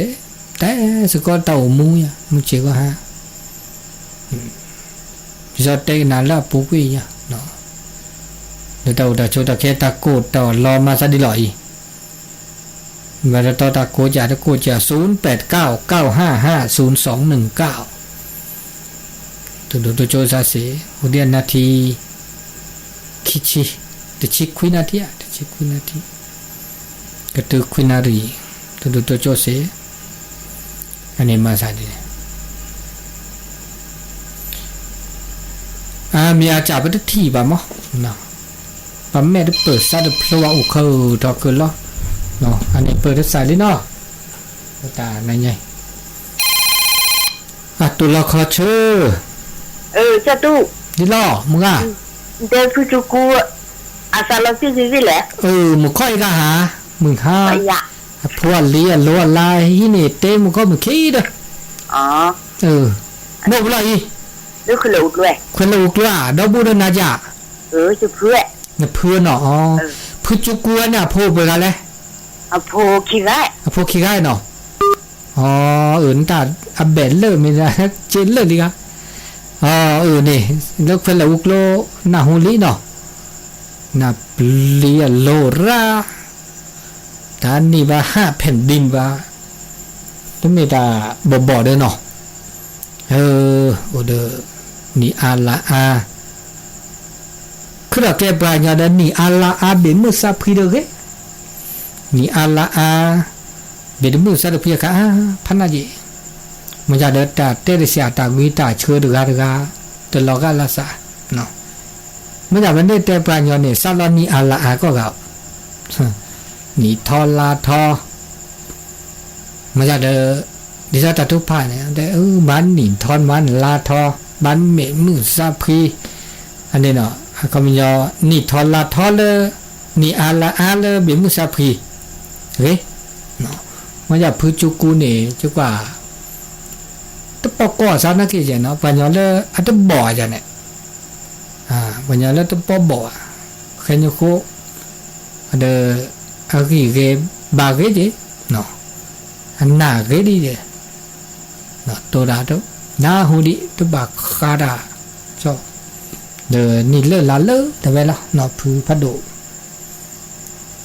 แต่สกอเต่ามุยมุเจก็ฮะจะเตะนั่นละปุ๊กวิ่งเนาะเดี๋ยวเราโจตะแค่ตะโกต่อรอมาซะดีหน่อยเวลาต่อตะโกจะ0899555019ตัวดูตัวโจซาเสอุเดียนนาทีคิชิตะชิคุยนาทีก็ตัวคุยนารีตัวดูตัวโจเสอันนี้มาซาดีมีอาจารย์ไปที่ป่ะมั้งเนาะป่ะแม่ได้เปิดซาดเพลวะอุคือทอเกินล้อเนาะอันนี้เปิดได้ใส่เลยเนาะตาในไงตัวละครเชื่อจะตู้นี่ล้อมึงเดินผู้จูกูอาซาลที่สิแหละมึงค่อยก็หามึงหาพวกเลี้ยล้วนลายที่นี่เต็มมึงก็มึงขี้เด้อหมดเลยนี่คือลูกด้วยดอกบูรณาจ่า จะเพื่อเนี่ยเพื่อนเนาะอ๋อเพื่อจุกัวเนี่ยโพไปกันเลยโพขี้ไก่โพขี้ไก่เนาะอ๋อตาอับเบลเลอร์ไม่ได้เจนเลอร์ดิกะอ๋อนี่แล้วเฟลอุกโลนาฮูลีเนาะนาเปลียโลราตานี่ว่า5แผ่นดินว่าต้องมีตาบ่เด้อเนาะโอเดนี่อาลาอาคือแกปลายาดนี่อาลาอาเบมุสาพีเด้อเกนี่อาลาอาเบดมุสาเดพีกะพันนาจิมันจะเดตาเตเรเสียตาวิตาเชื่อเดือกะตลอกะลาซาเนาะมันจะเป็นได้แต่ปลายาเนี่ยซาลานี่อาลาอาก็กะนี่ทอลาทอมันจะเดดิซาตาทุพาเนี่ยแต่บ้านนี่ทอนบ้านลาทอบ้านเมมุสาพีอันนี้เนาะก็มียอนี่ทอลาทอเลนี่อาลาอาเลเบมุสาพีเฮ้เนาะมันจะพูดจุกูเนี่ยจุกว่าตะปอกอซานักเกี่ยเนาะปัญญาเลอัตบ่อจังเนี่ยปัญญาเลตะปอบ่อแค่นี้โคเดอากีเกบาเกเจเนาะอันน่าเกดีเจเนาะตัวดาตุนาหูดิตุบาคาดาจ้ะเดนี่เลลาเลแต่เวลาเนาะพูพัดโด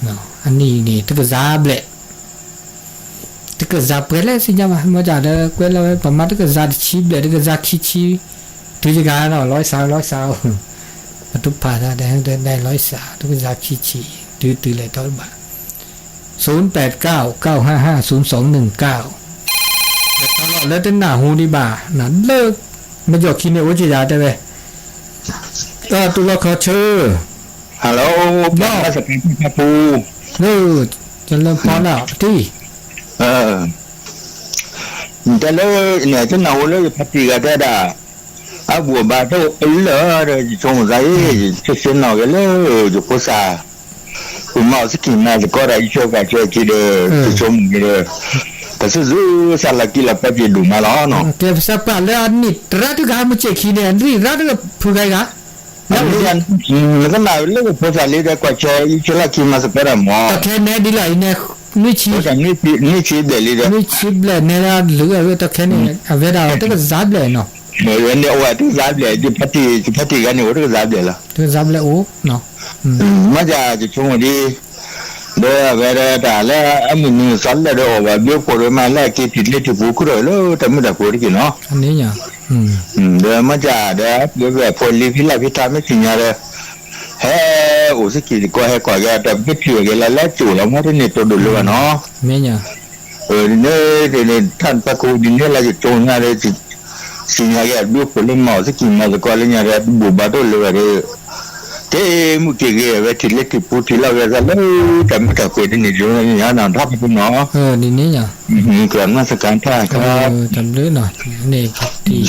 เนาะอันนี้นี่ตุกซาเบลตุกซาเปเลสิญามาจาเดเกลาประมาณตุกซาชีเบลตุกซาคิชีตุจิกาเนาะ100 สาวตุพาดาได้100 สาวตุกซาคิชีตื้อเลยตอนบ่า0899550219แล้วตอนหน้าหูดีบ่านั่นเลิกมาหยอกคินเนี่ยโอจิยาได้เว้ยก็ตุลาคาเชอร์ฮัลโหลบ้าสกินปูจะเริ่มพอแล้วที่แต่แล้วเนี่ยจะหนาวเลยพัดตีกันได้ด่าบัวบาโต้เหลือเลยจงใจจะเสียหนาวกันเลยอยู่ภาษาคุณหมอสกินมาจะก็ได้ช่วยกันช่วยกินเลยชมกันเลยแต่สุดๆสัลลักกิลาพัดดูมาแล้วเนาะเก็บสับปะแล้วนี่รัฐกาลมันเจ๊ขี้เนี่ยนี่รัฐก็พูดไงกันแล้วก็หนาวเลยภาษาเรียกว่าช่วยช่วยละกินมาสักประมาณแต่แค่เนี่ยดีเลยเนี่ยนี่ชีนี่ชีเดลิเดนี่ชีเลยเนี่ยหรือว่าแต่แค่เนี่ยเวลาแต่ก็จับเลยเนาะเนี่ยว่าที่จับเลยที่พัดตีกันเนี่ยว่าที่จับเลยล่ะที่จับเลยโอ้เนาะมาจะช่วงนี้เดี๋ยวเวลาแต่ละมีนิวสันแล้วเดี๋ยวว่าเดี๋ยวคนมาแล้วกินติดเลยที่บุกเลยแล้วแต่ไม่ได้พูดกินเนาะอันนี้เนี่ยเดี๋ยวมาเดี๋ยวแบบพอลีพิลาพิธาไม่สิ่งอะไรเฮ้โอ้สกิลก็ให้ก่อนแต่ไม่เชื่อกันแล้วจู่แล้วมันเนี่ยตัวดุเลยเนาะไม่เนี่ยเนี่ยท่านพระครูดินเนี่ยเราจะโจงอะไรสิ่งอะไรดูคนเล่นหมอสกิลมาจะก็เล่นอะไรบุบาตัวเลยเจ้มุกิเกะเวทีเล็กที่พูดที่เราเวลาเลยแต่ไม่กับคนนี่อยู่ในนั้นทับคุณหมอนี่เนี่ยเกิดมาสักการท่าครับจำเรื่องหน่อยนี่ที่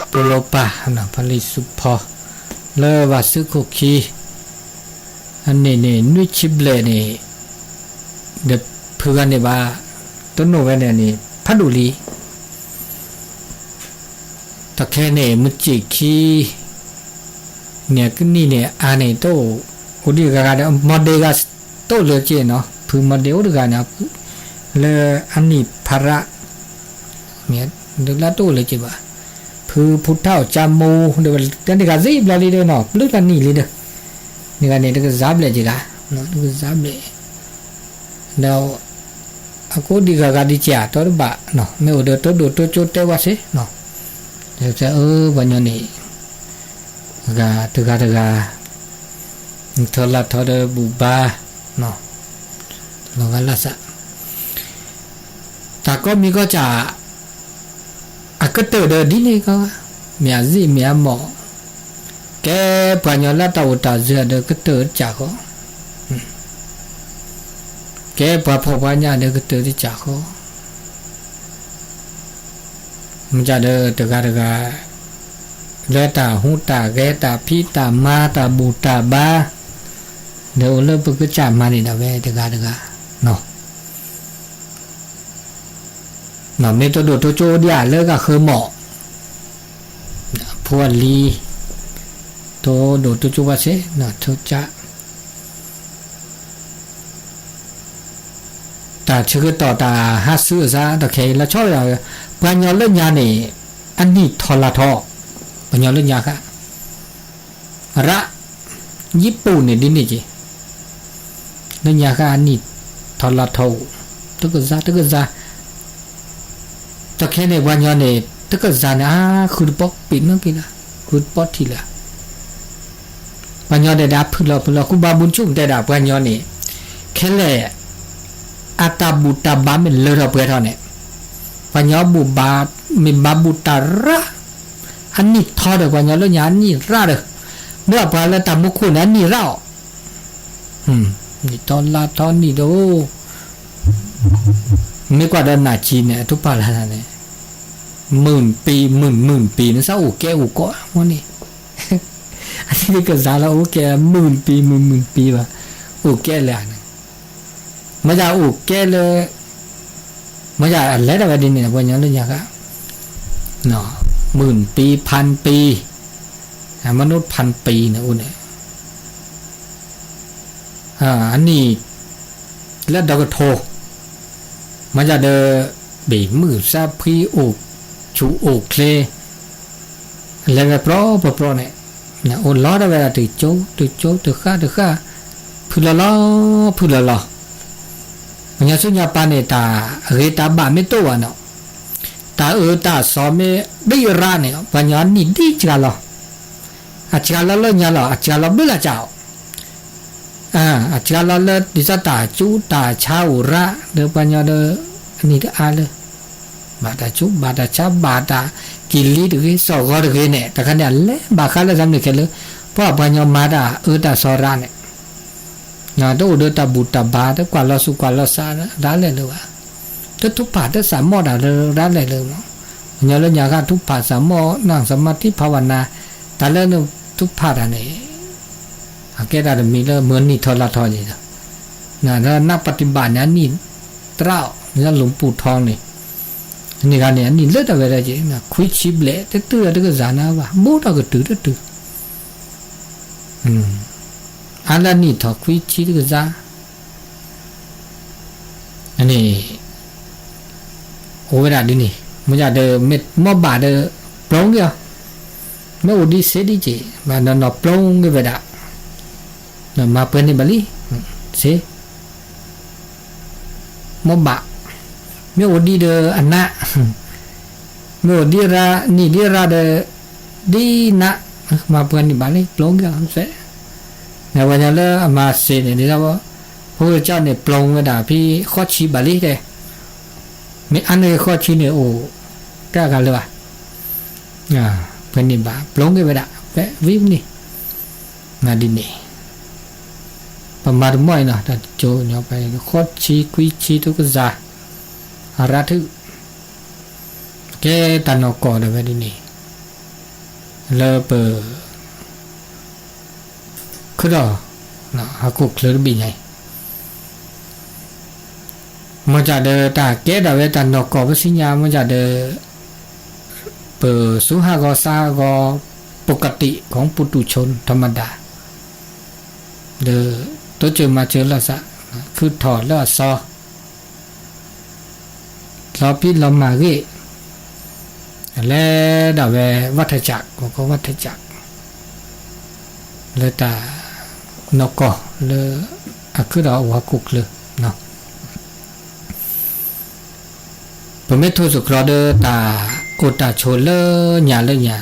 โปโลปานะผลิตสุพอเลวัสคุคีอันนี้นุชิบเลนี่เด็กเพื่อนเนี่ยว่าต้นโนเวเนี่ยนี่พัดุลีตะแค่เนี่ยมุจิคีเนี่ยก็นี่เนี่ยอันนี้โตอุดิกาเนี่ยโมเดลก็โตเลยเจเนาะพูโมเดลอุดิกาเนี่ยเลยอันนี้ภาระเนี่ยเด็กละโตเลยเจบ่าพูพุทธาจามูเดี๋ยวกันเด็กก็ซีบลาลีเด้อเนาะลึกกันนี่เลยเด้อนี่กันเนี่ยเด็กก็จับเลยเจกะเนาะเด็กก็จับเลยแล้วaku digagak dicia to ba no me udah to do to chote wase noจะbanyak ni ga tega thola thode buba no lo gala sa ta ko mi ko cha akato de di ni ko mia zi mia mo ke banyak la ta uta zia de kato cha ko ke pa banyak de kato di cha ko menjadi tega leta huta geta pita mata buta ba dah ulah bekerja mana dah we tega no metode tu dia lega khemo puan li โตโดตุจุวะเสนะทุจะตาชื่อต่อตาฮัสซื้อซะตะเคละชอบอย่างปัญญาเรื่องยานี่อันนี้ทอละทอปัญญาเรื่องยาค่ะระญี่ปุ่นเนี่ยดินี่จีเรื่องยาค่ะอันนี้ทอละทอตะกซาตะเคในปัญญาเนี่ยตะกซานะคุณปอกปิดนั่นกินละคุณปอทีละปัญญาได้ดับพึ่งเราคุณบาบุญชุ่มได้ดับปัญญานี่แค่แหละอาตาบุตาบาเป็นเลอเปเท่าเนี่ยปัญญาบุบามีบาบุตาระอันนี้ทอดปัญญาแล้วยานี่ระเด้อเมื่อปาละตามุขุนั้นนี่เรานี่ตอนละตอนนี้ดูไม่กว่าเดินหน้าจีนเนี่ยทุกปาละเนี่ยหมื่นปีนั่นซะโอแกโอก็วันนี้อันนี้ก็ซาละโอแกหมื่นปีว่ะโอแกเลยมาจากอุกแกเลยมาจากอะไรแต่ว่าดินเนี่ยวันนี้เรื่องยากอะเนาะหมื่นปีพันปีมนุษย์พันปีนะอุ้นเนี่ยอันนี้แล้วดอกโทมาจากเดเบมือซาพีอุกชูอุกเคลแล้วก็เพราะเนี่ยนะอุ้นล้อได้เวลาติดโจ๊ติดข้าพูดละมันยังสุญญาปาเนตาเรตาบาไม่ตัวเนาะตาตาสอมไม่ร้านเนี่ยปัญญานี่ดีจังล่ะอาจารย์ละเนี่ยล่ะอาจารย์ละไม่ละเจ้าอาจารย์ละดิสตาจูตาชาวระเดปัญญาเดนี่เดอาเลยบาตาจูบาตาชาบาตากิลีดูสอกอดูเนี่ยแต่ขณะนี้บาคาละจำเนี่ยแค่เลยเพราะปัญญามาดาตาสอระเนี่ยงานตัวเดือดตาบุตรบาแต่กว่าเราสุกว่าเราสาร้านเลยเลยวะถ้าทุกผ่าถ้าสามมอดร้านเลยเลยเนาะเนี่ยเราอยากให้ทุกผ่าสามมอนั่งสมาธิภาวนาแต่เรื่องทุกผ่าอะไรแกได้มีเลยเหมือนนี่ทอละทออย่างนี้นะแล้วนักปฏิบัติเนี่ยนี่เต้าเนี่ยหลวงปู่ทองนี่การเนี่ยนี่เลือดอะไรจีนะคุยชิบเละแต่ตื้อแต่ก็จานะว่าบูตาก็ตื้ออันนั้นนี่ถอดคุยชี้ก็จะอันนี้โอ้เวลาดินี่มันจะเดินเม็ดมอบาเดินปลงเดียวไม่อุดิเสดิจีมันนอนปลงก็เวลาเนี่ยมาเป็นในบาลีเสมอบาไม่อุดิเดินอันน่ะไม่อุดิระนี่ดิระเดินดีนะมาเป็นในบาลีปลงก็เสเนี่ยวันนี้เลยมาเสร็จเนี่ยเราพระเจ้าเนี่ยปลงกระดาษพี่ข้อชี้บาลีเลยมีอันนี้ข้อชี้เนี่ยโอ้กล้ากันเลยว่ะเป็นนี่บ้าปลงกันไปด่าแปะวิบนี่มาดินี่ประมาณมั่วเนาะแต่โจเนี่ยไปข้อชี้คุยชี้ทุกอย่างอาราทึแกตันออกก่อนเลยวันนี้เลยเปิดคือเราหากุกเลยบีไงมันจะเดินตาแก่ดาวตันนกอบสิญญามันจะเดินเปิดสุหากสากปกติของปุถุชนธรรมดาเดินตัวเจอมาเจอแล้วซะคือถอดแล้วซอเราพิเรามาเกแล้วดาววัฏจักรก็วัฏจักรเลยตานกก็เลยคือเราหัวกุกเลยเนาะผมไม่ทุสุกรอเดอตาโอตาโชเลญาเลยญา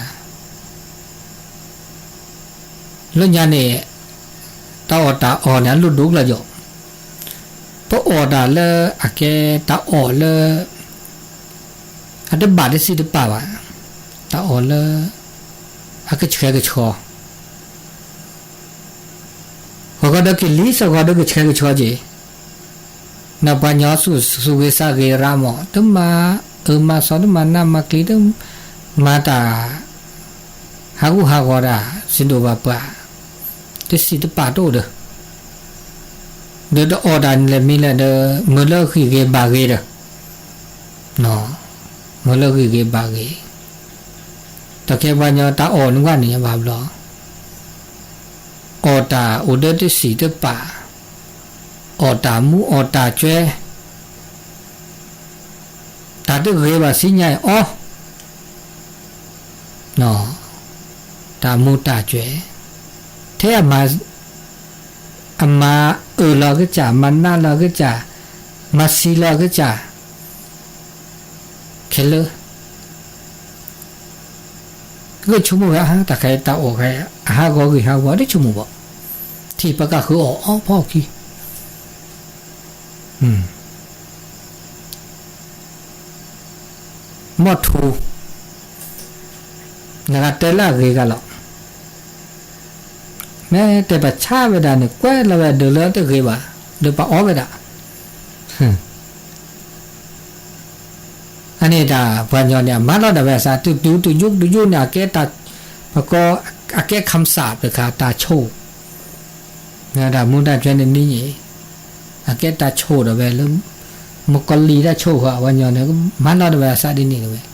เนี่ยตาอตาอเนี่ยลุดุกละโยพออตาเลอะแกตาอเลอันเดบาดสิเดป่าวะตาอเลอะก็เฉยก็ชอเขาก็ได้กินลิสก็ได้ก็เชื่อก็ชัวจีนับปัญญาสุเวสาเกรามอตั้มมาสอนมานามาคลีตั้มมาตาหากุหากอดาสินโดบาปะที่สิทธิ์ป่าโตเดออดันเลยมีเลยเดอเมื่อเลิกคือเกบาเกเดเนาะเมื่อเลิกคือเกบาเกแต่แค่ปัญญาตาอ่อนว่านี่บาปหรอ ออตาอุดติสีตป่าออตามูออตาเจตาตเรบาสิญญาอ๋อเนาะตามูตาเจเทอมาลอก็จะมันนาลอก็จะมาซีลอก็จะเคลก็ชั่วโมงฮะตะไคร้ตาโอไคฮะก็คือฮะว่าได้ชั่วโมงบ่ที่ปะกะคืออ๋อพ่อกี้มอทูนะคะเตล่าเกกะละแม่แต่ปะชาเวดาเนี่ยแกวละเวเดลตะเกบะเดปะอ๋อเวดาอันนี้ดาปัญญาเนี่ยมาแล้วดาเวซาตุยุเนี่ยแกตาปะก็อาแกคำสาปเลยค่ะตาโชเนี่ยดามุดาเจนนี่อาแกตาโชดาเวลมกลีได้โชค่ะปัญญาเนี่ยมาแล้วดาเวซาดินี่เลย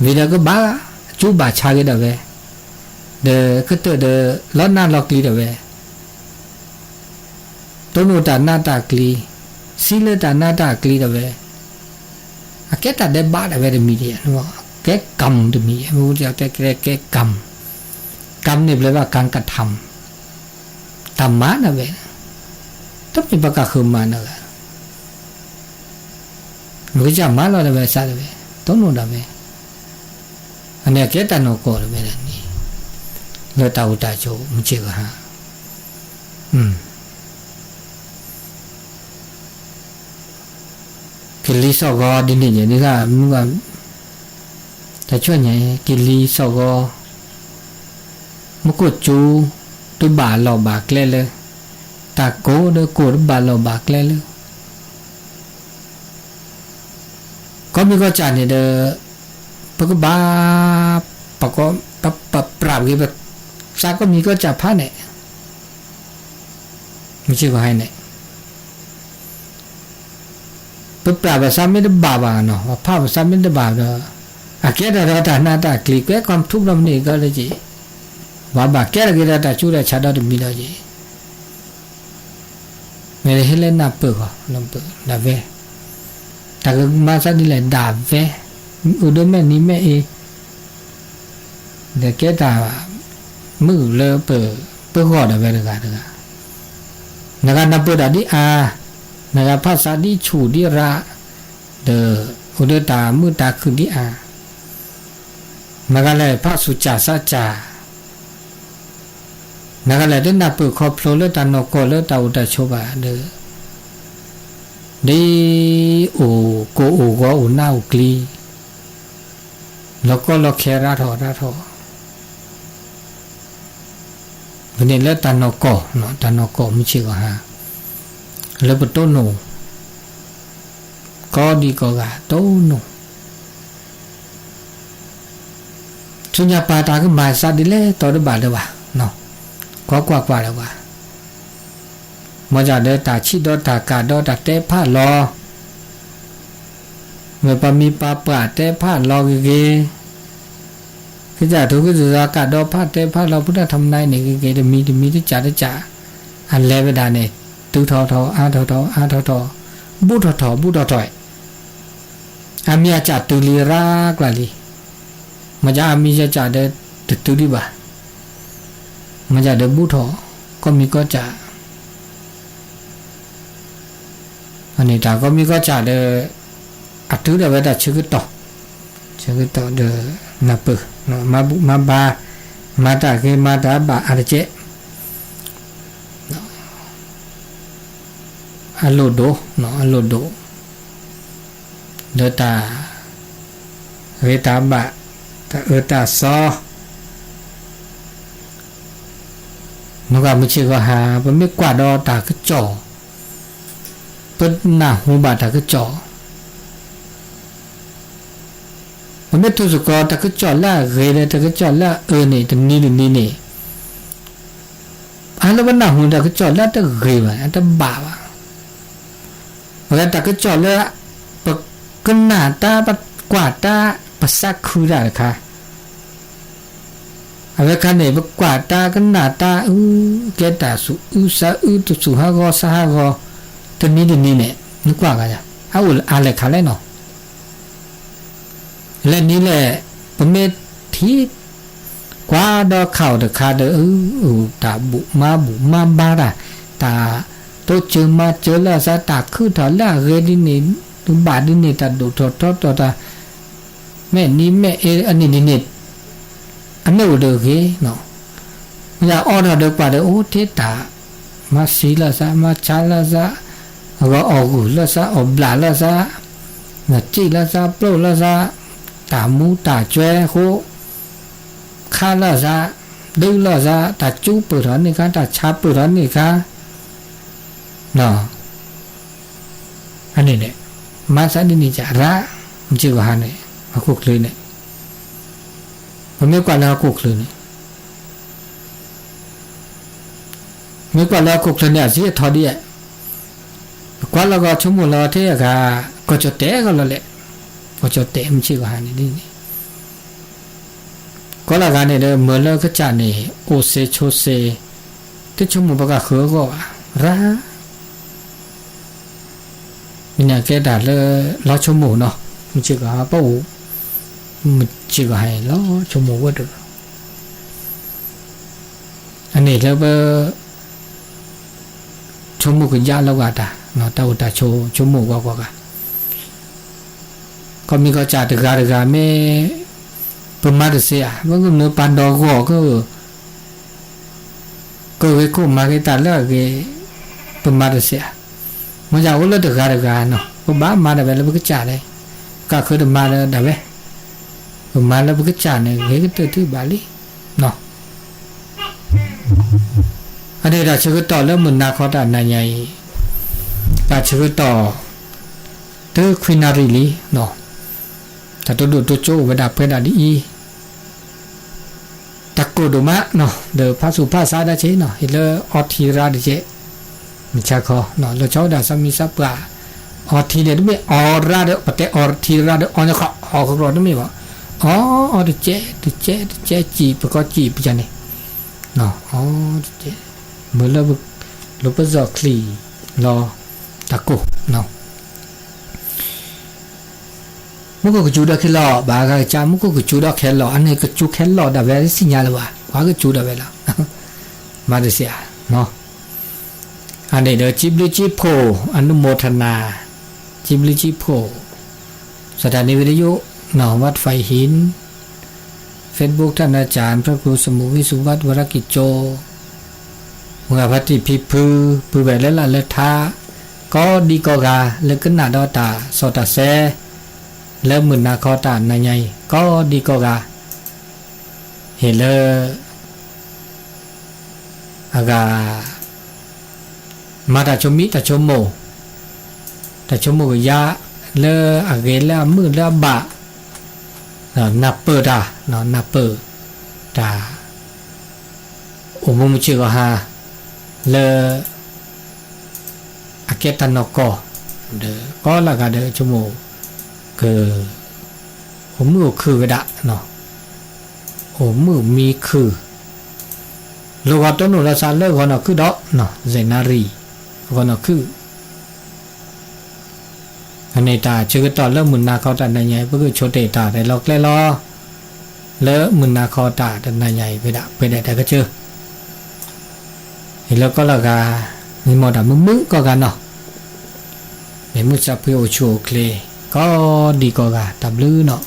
วิดาก็บ้าจูบาชาเกดาเวเดก็เตเดล้อนหน้าล็อกลีดาเวต้นอุตานาตากลีซีเลตานาตากลีดาเวอาแกตาเดบ้าดาเวเดมีเดียนะแกกรรมเดมีมูจะแกกรรมเนี่ยแปลว่าการกระทำธรรมะนะเวต้องมีประกาศคือมานะเวมันก็จะมาแล้วดาเวซาดาเวต้นอุตาเวอันนี้แกตาโนโกดาเวนี่เลตาอุตาโจมันเชื่อฮะกิลีสอกอดินเนี่ยนี่ก็มึงว่าแต่ช่วยไงกิลีสอกอมกุจูตุบาหลอบากเลยตาโกเดโกดบาหลอบากเลยก็มีก็จานเนี่ยเดปกบาปกปปราบกี่แบบซาก็มีก็จะผ้าเนี่ยไม่ใช่ก็ให้เนี่ยปราบภาษาไม่ได้บาบาเนาะว่าภาพภาษาไม่ได้บาบเนาะอาแกได้ตาหน้าตากลีแกความทุกข์เราเนี่ยก็เลยจีว่าบาแกได้ตาชูได้ชาดามีแล้วจีไม่ได้เห็นเลยน่าเปิดก็ลำเปิดด่าเวแต่ก็มาสักนิดเลยด่าเวอุดมแม่นี้แม่เอเด็กแกตามือเลเปิดก็ด่าเวเด็กนักนับเปิดด่าดิอานะคะภาษาที่ฉูดิระเดอุดตามือตาคือดิอานะคะเลยพระสุจาสัจจานะคะเลยได้นับเปิดครอบครัวเลตานกเลตาอุตโชบะเดดีโอโกโอก็อุนาอุกลีแล้วก็เราแคราทอวันนี้เลตานกเนาะตานกไม่ใช่ก็ฮะแล้วปต้นโนก็ดีก็กะต้นโนสุญญาปาตาก็มาสัตดิเลต่อได้บาดเลยว่ะเนาะกว่าแล้วว่ะมาจากเดตาชิดอตากาดอตาเตผ้าลอเมื่อปามีปาปาเตผ้าลอเกคือจะถูกคือจะกาดอผ้าเตผ้าลอพุทธธรรมในเนี่ยเกจะมีที่จ่าอันเลวดาเนี่ยตุทออาทอบุทออามีอาจารย์ตุลีรากลาลีมาจากอามีจะจ่าเดตุลีบะมาจากเดบุทอก็มีก็จ่าอันนี้ตาก็มีก็จ่าเดอัตุเดเวดาชื่อต่อเดนับเปเนาะมาบามาตาเกมาตาบาอาเจอโลโดเนาะอโลโดเดตาเวตาบะตาตาซอนกมันชื่อว่าหามันไม่กว่าดอตาคือจ่อเปิ้นหน้าหูบาตาคือจ่อมันไม่ทุสุกอตาคือจ่อละเรเลยตาคือจ่อละนี่ตรงนี้นี่อันแล้วมันหน้าหูตาคือจ่อละตาเรว่ะอันตาบาว่ะเวลาตาก็จอดเลยปะก็หน้าตาปะกว่าตาปะซักคือได้ค่ะอ ave kan ne kwa ta kan na ta ke ta su sa tu su ha go sa ha go te ni ni ne ni kwa ga ja a u a le kha le no le ni le pa me thi kwa do khao de kha de ta bu ma ba da ta to che ma che la sa ta khu tha la ge di ni tu ba di ni ta do to ta me ni me e ani ni niอันนี้อุดเกเนาะอย่าออดเดกว่าเดโอเทตามาสีละซะมาชาละซะก็ออกุละซะอบลาละซะนะจิละซะโปรละซะตามูตาจวยโคคาละซะดูละซะตาจูปุรันนี่ค่ะตาชาปุรันนี่ค่ะเนาะอันนี้เนี่ยมาซะนี่จะระมันจะว่าเนี่ยมาคุกเลยเนี่ยมันไม่กว่าแล้วกุกเลยนี่ไม่กว่าแล้วกุกเลยเนี่ยสิทอดีอ่ะกว่าแล้วก็ชั่วโมงแล้วที่ก็จะเตะก็แล้วแหละก็จะเตะมันชื่อว่านี่ก็แล้วกันเนี่ยเมื่อแล้วก็จะเนี่ยโอเซโชเซที่ชั่วโมงปากเขาก็ระเนี่ยแกด่าเลยรอชั่วโมงเนาะมันชื่อว่าป้ามันชื่อว่าให้ล้อชั่วโมงว่าเด้ออันนี้แล้วชั่วโมงก็ยาวแล้วว่าตาเนาะตาชั่วโมงกว่าก็มีก็จ่าตะกาไม่ประมาณเสียมันก็เนื้อปันดอกก็เวกุมาเกตาแล้วก็ประมาณเสียมันจะเอาเลือดตะกาเนาะก็บ้ามาได้แล้วมันก็จ่าเลยก็คือเดิมมาแล้วได้ไหมมาแล้วก็จ่าเนี่ยเฮ้ยก็ตื่นบาลีเนาะอันนี้เราชื่อต่อแล้วมันนาคอตานายใหญ่เราชื่อต่อเตอควินารีลีเนาะแต่ตัวดูตัวโจ้เวลาเพื่อนอันนี้ตะโกดูมะเนาะเดี๋ยวพระสุภาษาได้เช่เนาะเห็นแล้วออทีราดิเจมิชาคอเนาะเราชอบด่าสามีซับปะออทีเนี่ยไม่ออราเดอปะเตออทีราเดออเนี่ยเขาออกรอได้ไหมวะอ๋อเจ๊จีบก็จีบจังเนี่ยเนาะอ๋อเจ๊เมื่อเราลุกไปจอคลีรอตะโกเนาะมุกก็จูดแค่ล้อบางก็จามุกก็จูดแค่ล้ออันนี้ก็จูแค่ล้อแต่เวลาสิญญาณว่าว่าก็จูดเวลามาเสียเนาะอันนี้เดี๋ยวจิบลิจิโพอนุโมทนาจิบลิจิโพสถานีวิทยุหนอวัดไฟหิน Facebook ท่านอาจารย์พระครูสมุวิสุวัฒน์วรกิจโจเมื่อพัติพิพือแบบและละเลทาก็ดีกอกาเลิกนาดอตาสอตาแซแล้วมือนาคอตาในใหญ่ก็ดีกอกาเห็นเลยอากามาตาชมิตาชมโมยาเลอเกลมือเลบะนับเปิดนับเปิดตาโอมุมชื่อว่าเลอเกตันนกเดก็ละกันเดชั่วโมงคือผมมือคือดะเนาะผมมือมีคือโลกาต้นอุลสานเลิกก่อนคือดอกเนาะเจนารีก่อนคืออันนี้ตาชื่อต่อเริ่มมุนนาคอตาในใหญ่ก็คือโชเตตาแต่ล็อกแล้วล้อเลอะมุนนาคอตาแต่ในใหญ่ไปได้แต่ก็เจอเห็นแล้วก็ละกามีหมดอ่ะมึงก็กันเนาะเดี๋ยวมุจะไปโอโชเคลก็ดีก็กันตับลื้อเนาะ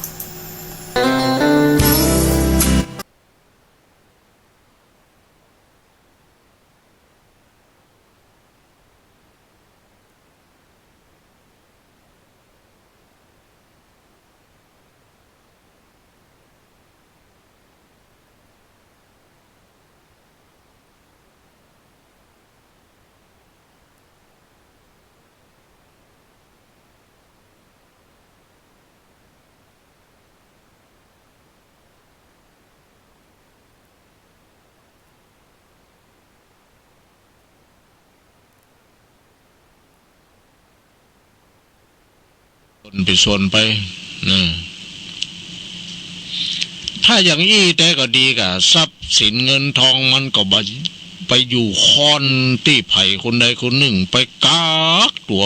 ไปสนไปนะถ้าอย่างนี้แต่ก็ดีกับทรัพย์ สินเงินทองมันก็ไปอยู่ค้อนที่ไผ่คนใดคนหนึ่งไปกักตัว